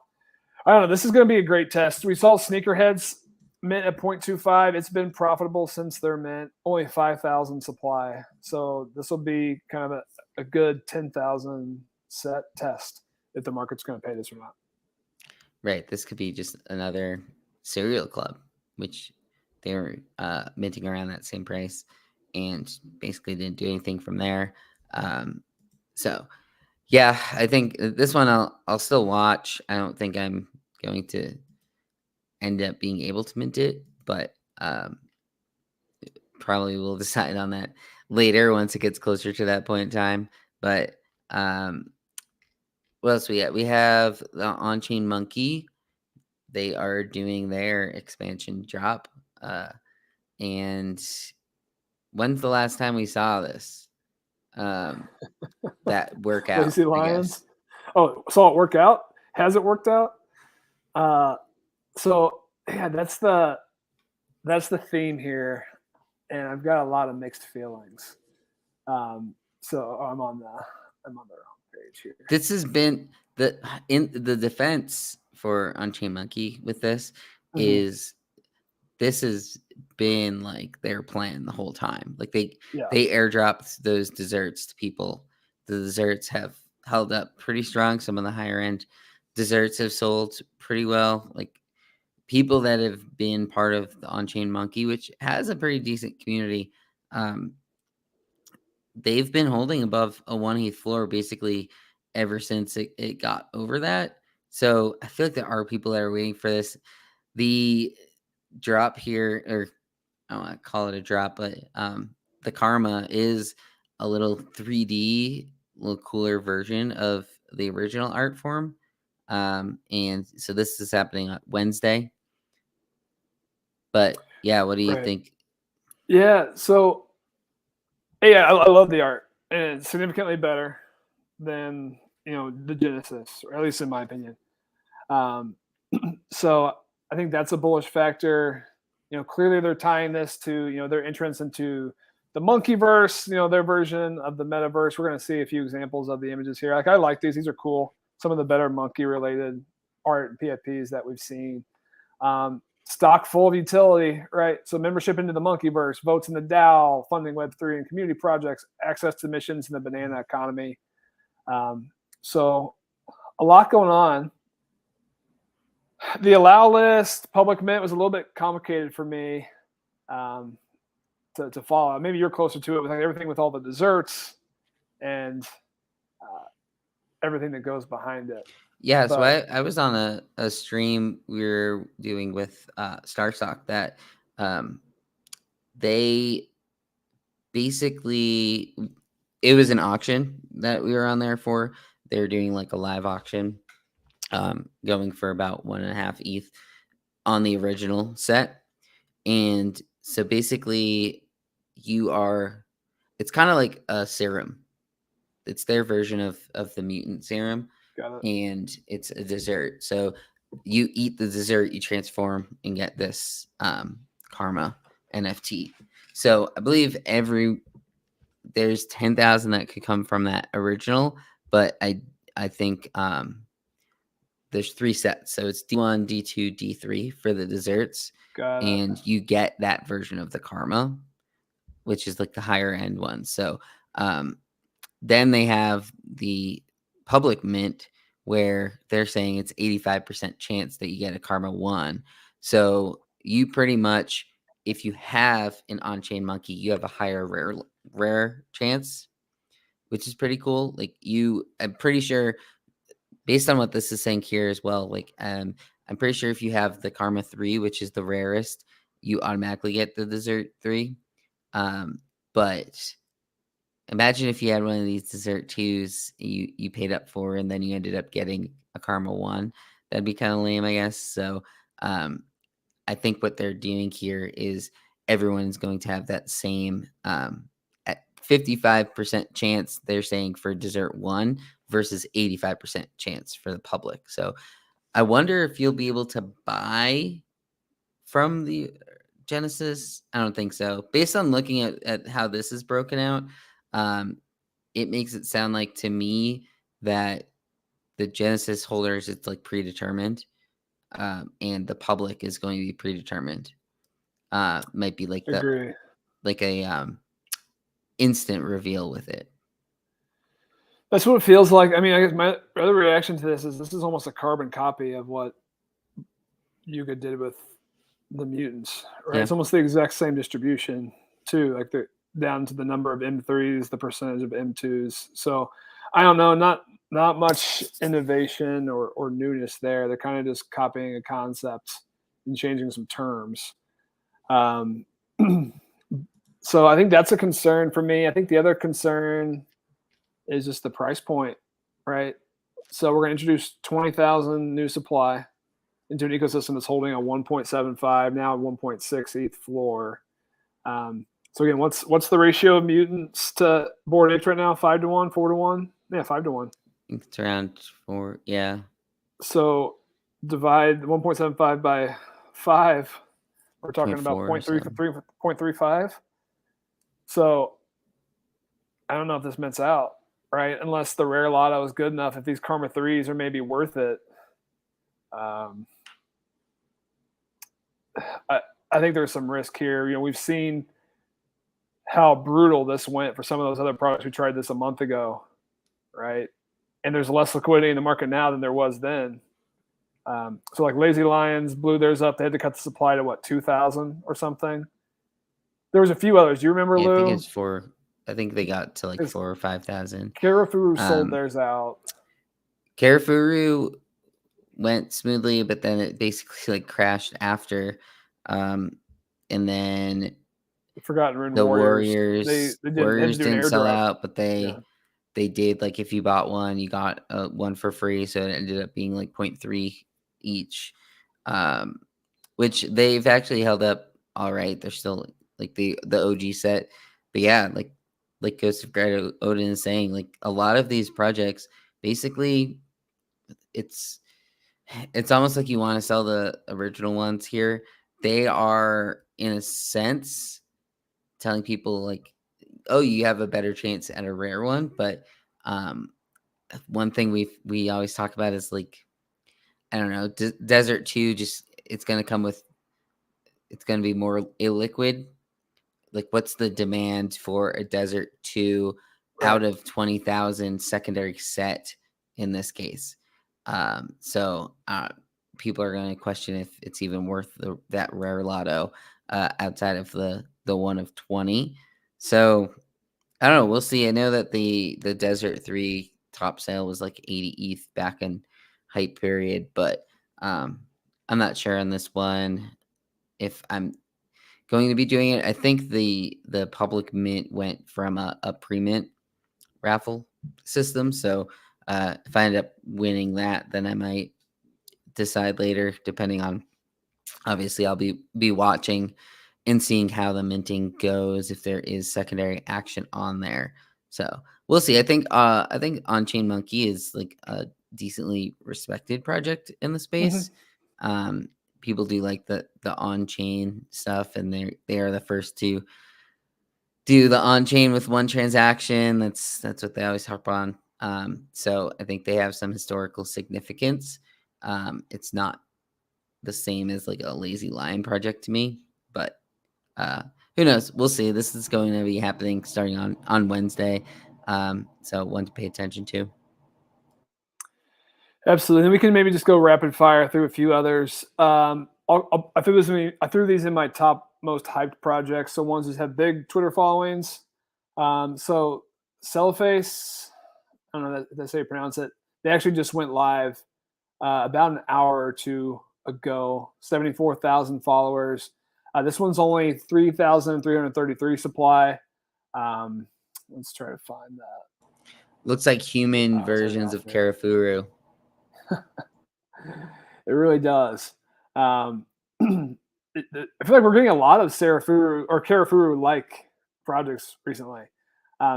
I don't know. This is going to be a great test. We saw Sneakerheads mint at 0.25. It's been profitable since their mint, only 5,000 supply. So this will be kind of a good 10,000 set test if the market's going to pay this or not. Right. This could be just another cereal club, which they were minting around that same price and basically didn't do anything from there. So yeah, I think this one I'll still watch. I don't think I'm going to end up being able to mint it, but probably will decide on that later once it gets closer to that point in time. But what else we got? We have the on-chain monkey. They are doing their expansion drop. And when's the last time we saw this? That workout, Lazy I guess. Lions. Oh, saw it work out? Has it worked out? So yeah, that's the theme here, and I've got a lot of mixed feelings. So I'm on the wrong page here. This has been the defense for Unchained Monkey with this Mm-hmm. is this has been like their plan the whole time. Like Yeah. they airdropped those desserts to people. The desserts have held up pretty strong. Some of the higher end desserts have sold pretty well. Like people that have been part of the On-Chain Monkey, which has a pretty decent community, they've been holding above a 1 ETH floor basically ever since it got over that. So I feel like there are people that are waiting for this. The drop here, or I don't want to call it a drop, but the Karma is a little 3D, little cooler version of the original art form. And so this is happening on Wednesday. But yeah, what do you Right. think? Yeah. So yeah, I love the art, and it's significantly better than the Genesis, or at least in my opinion. So I think that's a bullish factor. Clearly they're tying this to their entrance into the monkeyverse, their version of the metaverse. We're going to see a few examples of the images here. Like I like these; these are cool. Some of the better monkey related art and PFPs that we've seen. stock full of utility, right? So membership into the Monkeyverse, votes in the DAO, funding Web3 and community projects, access to missions in the banana economy. So a lot going on. The allow list, public mint was a little bit complicated for me to follow. Maybe you're closer to it with everything with all the desserts and everything that goes behind it. Yeah, so I was on a stream we were doing with Starstock that they basically, it was an auction that we were on there for. They were doing like a live auction, going for about 1.5 ETH on the original set. And so basically it's kind of like a serum. It's their version of the mutant serum. Got it. And it's a dessert. So you eat the dessert, you transform and get this karma NFT. So I believe there's 10,000 that could come from that original, but I think there's 3 sets. So it's D1, D2, D3 for the desserts. Got it. And you get that version of the karma, which is like the higher end one. So then they have the public mint where they're saying it's 85% chance that you get a karma 1. So you pretty much, if you have an on-chain monkey, you have a higher rare chance, which is pretty cool. Like I'm pretty sure, based on what this is saying here as well, like I'm pretty sure if you have the karma 3, which is the rarest, you automatically get the dessert 3. But imagine if you had one of these dessert 2s you paid up for, and then you ended up getting a karma 1. That'd be kind of lame, I guess. So I think what they're doing here is everyone's going to have that same at 55% chance, they're saying, for dessert 1 versus 85% chance for the public. So I wonder if you'll be able to buy from the Genesis. I don't think so. Based on looking at how this is broken out, it makes it sound like to me that the Genesis holders, it's like predetermined, and the public is going to be predetermined. Might be like Agree. like a instant reveal with it. That's what it feels like. I mean, I guess my other reaction to this is almost a carbon copy of what Yuga did with the mutants, right? Yeah. It's almost the exact same distribution too. Like they're down to the number of M3s, the percentage of M2s. So I don't know, not much innovation or newness there. They're kind of just copying a concept and changing some terms. So I think that's a concern for me. I think the other concern is just the price point, right? So we're going to introduce 20,000 new supply into an ecosystem that's holding a 1.75, now 1.6 ETH floor. So again, what's the ratio of mutants to Bored Apes right now? 5-1, 4-1? Yeah, 5-1. It's around 4. Yeah. So divide 1.75 by 5. We're talking about 0.35. So I don't know if this mints out, right? Unless the rare lotto is good enough. If these karma 3s are maybe worth it. I think there's some risk here. You know, we've seen how brutal this went for some of those other products. We tried this a month ago, right? And there's less liquidity in the market now than there was then. So like Lazy Lions blew theirs up. They had to cut the supply to 2,000 or something. There was a few others. Do you remember, Lou? I think it's 4. I think they got to like 4 or 5,000. Karafuru sold theirs out. Karafuru went smoothly, but then it basically like crashed after. And then Forgotten Rune the Warriors. Warriors didn't sell out, but they did, like, if you bought one, you got one for free. So it ended up being like 0.3 each, which they've actually held up all right. They're still like the OG set. But yeah, like Ghost of Greta Odin is saying, like a lot of these projects, basically it's almost like you want to sell the original ones here. They are, in a sense, telling people like, oh, you have a better chance at a rare one. But one thing we always talk about is like, I don't know, Desert 2, just it's going to come with it's going to be more illiquid. Like, what's the demand for a Desert 2 out of 20,000 secondary set in this case? So people are going to question if it's even worth that rare lotto outside of the one of 20. So I don't know. We'll see. I know that the Desert 3 top sale was like 80 ETH back in hype period, but I'm not sure on this one if I'm going to be doing it. I think the public mint went from a pre-mint raffle system. So if I end up winning that, then I might decide later, depending on, obviously I'll be watching and seeing how the minting goes, if there is secondary action on there. So we'll see. I think On-Chain Monkey is like a decently respected project in the space. People do like the on-chain stuff, and they are the first to do the on-chain with one transaction. That's what they always harp on. So I think they have some historical significance. It's not the same as like a Lazy Lion project to me, but who knows? We'll see. This is going to be happening starting on Wednesday, so one to pay attention to. Absolutely. And we can maybe just go rapid fire through a few others. I threw these in my top most hyped projects. So ones that have big Twitter followings. So Cellface, I don't know if that's how you pronounce it. They actually just went live about an hour or two ago. 74,000 followers. This one's only 3,333 supply. Let's try to find that. Looks like human versions of Karafuru. It really does. I feel like we're getting a lot of Serafuru or Karafuru-like projects recently.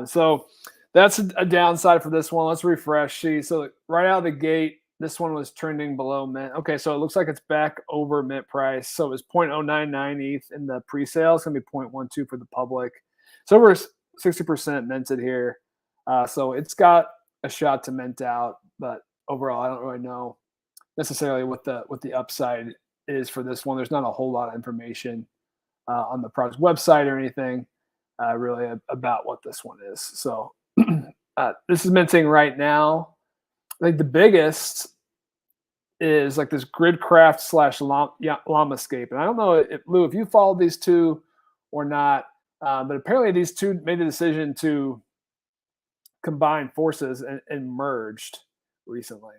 So that's a downside for this one. Let's refresh. See, so right out of the gate, this one was trending below mint. Okay, so it looks like it's back over mint price. So it was 0.099 ETH in the pre-sale. It's going to be 0.12 for the public. So over 60% minted here. So it's got a shot to mint out, but overall, I don't really know necessarily what the upside is for this one. There's not a whole lot of information on the project website or anything really about what this one is. So this is minting right now. I think the biggest is like this Gridcraft / Llamascape. And I don't know if Lou, if you followed these two or not, but apparently these two made the decision to combine forces and merged recently.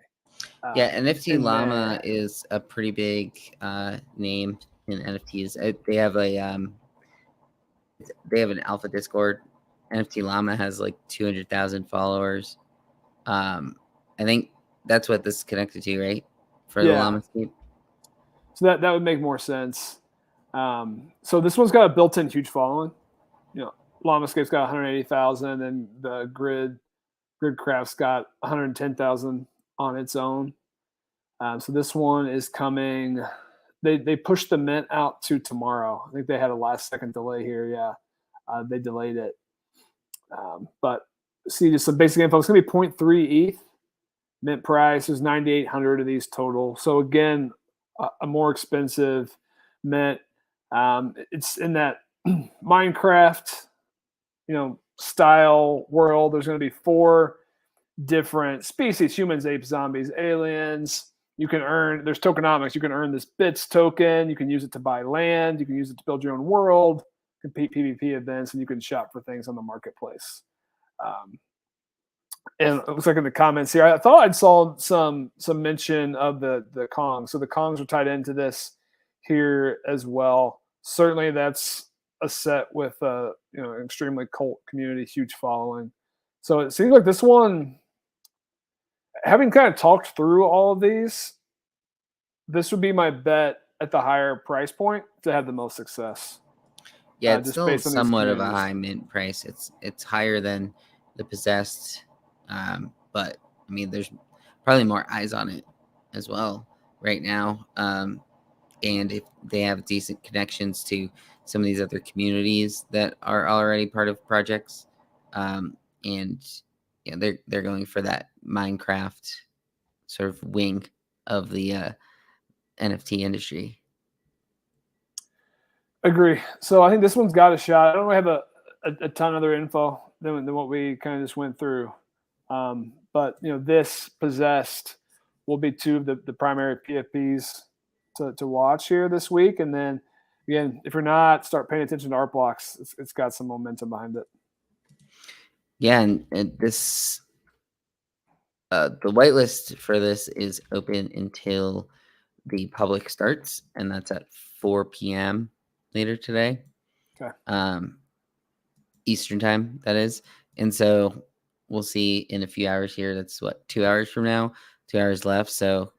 Yeah, NFT Llama is a pretty big name in NFTs. They have an alpha Discord. NFT Llama has like 200,000 followers. I think that's what this is connected to, right? For the Llamascape. So that would make more sense. So this one's got a built-in huge following. You know, Llamascape's got 180,000, and the Gridcraft's got 110,000 on its own. So this one is coming. They pushed the mint out to tomorrow. I think they had a last-second delay here. Yeah, they delayed it. But see, just some basic info. It's going to be 0.3 ETH. Mint price is 9,800 of these total. So again, a more expensive mint. It's in that Minecraft, style world. There's going to be 4 different species: humans, apes, zombies, aliens. There's tokenomics. You can earn this bits token. You can use it to buy land. You can use it to build your own world, compete PvP events, and you can shop for things on the marketplace. And it looks like in the comments here, I thought I saw some mention of the Kongs. So the Kongs are tied into this here as well. Certainly that's a set with an extremely cult community, huge following. So it seems like this one, having kind of talked through all of these, this would be my bet at the higher price point to have the most success. Yeah, it's still somewhat of a high mint price. It's higher than the Possessed, but I mean, there's probably more eyes on it as well right now. And if they have decent connections to some of these other communities that are already part of projects, and they're going for that Minecraft sort of wing of the NFT industry. Agree. So I think this one's got a shot. I don't really have a ton of other info than what we kind of just went through. But this possessed will be two of the primary PFPs to watch here this week. And then again, if you're not, start paying attention to art blocks. It's got some momentum behind it. Yeah, and this the whitelist for this is open until the public starts, and that's at 4 p.m. later today. Okay. Eastern time, that is. And so we'll see in a few hours here. That's what, 2 hours from now, 2 hours left. So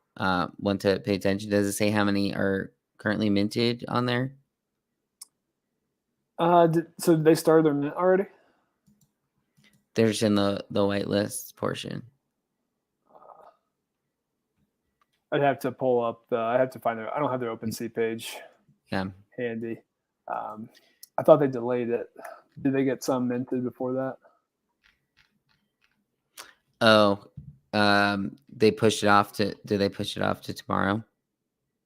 one to pay attention. Does it say how many are currently minted on there? So they started their mint already? There's in the whitelist portion. I'd have to pull up I have to find I don't have their OpenSea page handy. I thought they delayed it. Did they get some minted before that? Oh, they pushed it off to. Did they push it off to tomorrow?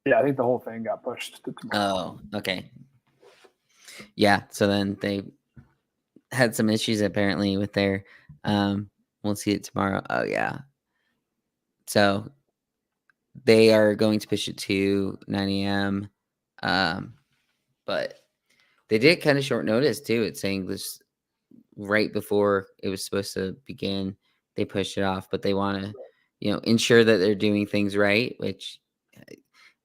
Yeah, I think the whole thing got pushed to tomorrow. Oh, okay. Yeah, so then they had some issues apparently with their. We'll see it tomorrow. Oh yeah. So they are going to push it to 9 a.m. But they did kind of short notice too. It's saying this right before it was supposed to begin. They pushed it off, but they want to, ensure that they're doing things right, which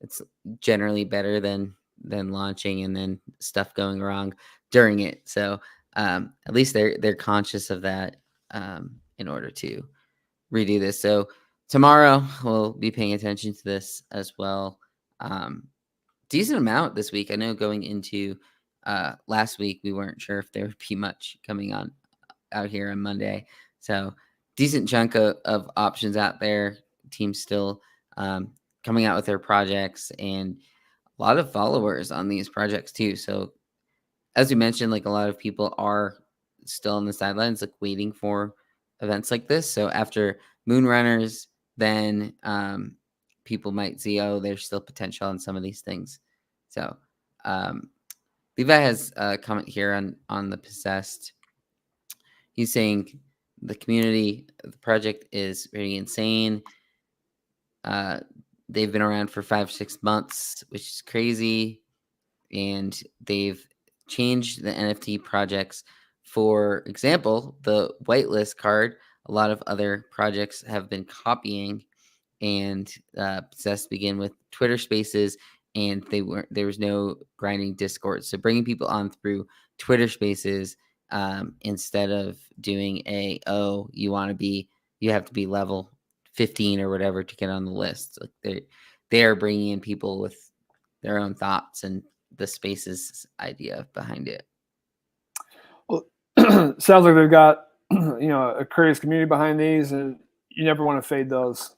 it's generally better than launching and then stuff going wrong during it. So at least they're conscious of that in order to redo this. So tomorrow we'll be paying attention to this as well. Decent amount this week. I know going into last week we weren't sure if there would be much coming on out here on Monday. So decent chunk of options out there. Teams still coming out with their projects and a lot of followers on these projects too. So as we mentioned, like a lot of people are still on the sidelines, like waiting for events like this. So after Moonrunners, then people might see, oh, there's still potential on some of these things. So Levi has a comment here on the possessed. He's saying the community, the project is pretty insane. They've been around for 5-6 months, which is crazy. And they've changed the NFT projects. For example, the whitelist card, a lot of other projects have been copying, and Possessed begin with Twitter Spaces, and there was no grinding Discord. So bringing people on through Twitter Spaces instead of doing you have to be level 15 or whatever to get on the list. Like they are bringing in people with their own thoughts and the Spaces idea behind it. Well, sounds like they've got a curious community behind these, and you never want to fade those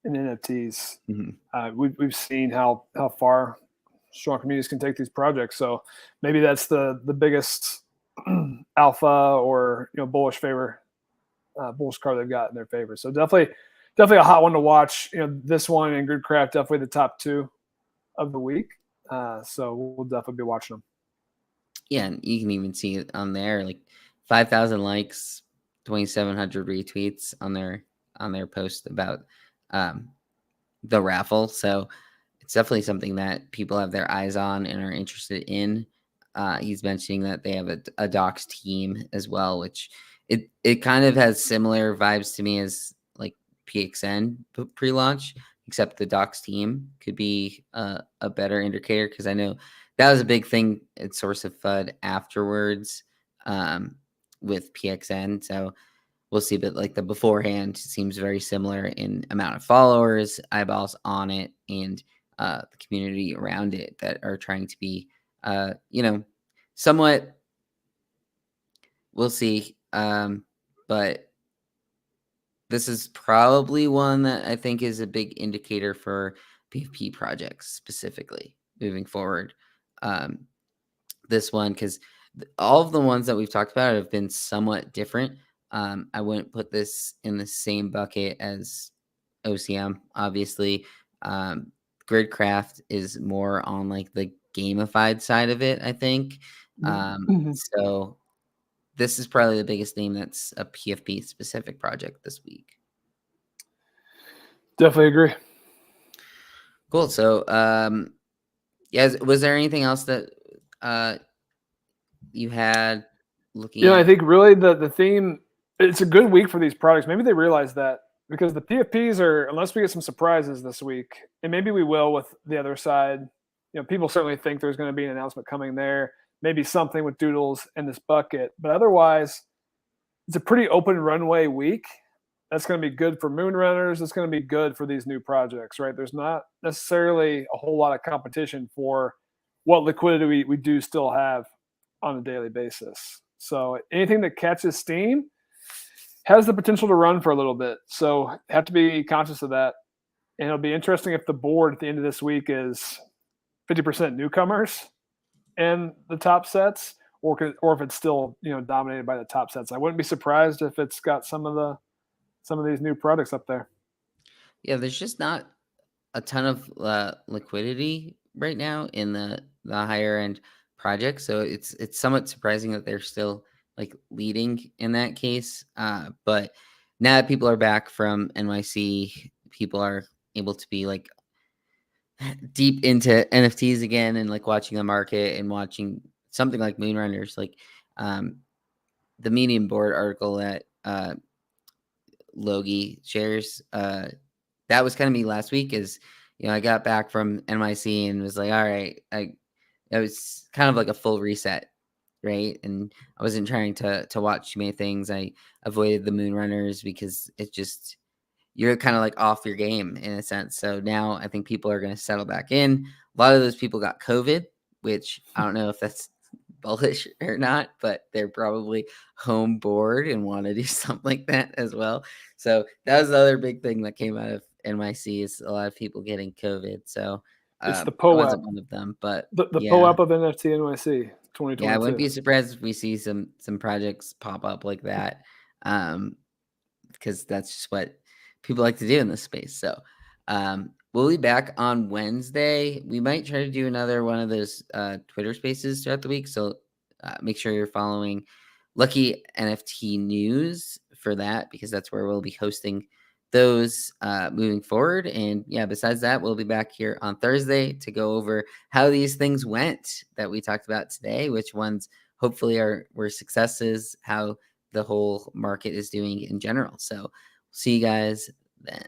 in NFTs. Mm-hmm. We've seen how far strong communities can take these projects. So maybe that's the biggest alpha or bullish favor, bullish card they've got in their favor. So definitely a hot one to watch. This one and Gridcraft definitely the top two of the week. So we'll definitely be watching them. Yeah, and you can even see it on there, like 5,000 likes, 2,700 retweets on their post about the raffle. So it's definitely something that people have their eyes on and are interested in. He's mentioning that they have a docs team as well, which it kind of has similar vibes to me as like PXN pre-launch, except the docs team could be a better indicator, because I know that was a big thing at Source of FUD afterwards with PXN. So we'll see, but like the beforehand seems very similar in amount of followers, eyeballs on it, and the community around it that are trying to be, somewhat. We'll see, but this is probably one that I think is a big indicator for PFP projects specifically moving forward. This one, because all of the ones that we've talked about have been somewhat different. I wouldn't put this in the same bucket as OCM, obviously. Gridcraft is more on like the gamified side of it, I think. So this is probably the biggest name that's a PFP specific project this week. Definitely agree. Cool. So, yeah, was there anything else that you had looking I at? think really the theme, it's a good week for these products. Maybe they realize that because the PFPs are, unless we get some surprises this week, and maybe we will with the other side. People certainly think there's going to be an announcement coming there, maybe something with Doodles in this bucket, but otherwise, it's a pretty open runway week. That's going to be good for Moonrunners. It's going to be good for these new projects, right? There's not necessarily a whole lot of competition for what liquidity we do still have on a daily basis. So anything that catches steam has the potential to run for a little bit. So have to be conscious of that. And it'll be interesting if the board at the end of this week is 50% newcomers in the top sets, or if it's still dominated by the top sets. I wouldn't be surprised if it's got some of these new products up there. Yeah, there's just not a ton of liquidity right now in the higher end projects, so it's somewhat surprising that they're still like leading in that case. But now that people are back from NYC, people are able to be like deep into NFTs again and like watching the market and watching something like Moonrunners, like the Medium Board article that Logie shares. That was kind of me last week. I got back from NYC and was like, all right, it was kind of like a full reset, right? And I wasn't trying to watch too many things. I avoided the Moonrunners because it just you're kind of like off your game in a sense. So now I think people are going to settle back in. A lot of those people got COVID, which I don't know if that's bullish or not, but they're probably home bored and want to do something like that as well. So that was the other big thing that came out of NYC is a lot of people getting COVID. So It's the I POAP, wasn't one of them, but the yeah. POAP of NFT NYC Yeah, I wouldn't 2022. be surprised if we see some projects pop up like that. Because that's just what people like to do in this space. So we'll be back on Wednesday. We might try to do another one of those Twitter spaces throughout the week. So make sure you're following Lucky NFT News for that, because that's where we'll be hosting those moving forward. And yeah, besides that, we'll be back here on Thursday to go over how these things went that we talked about today, which ones hopefully were successes, how the whole market is doing in general. So see you guys then.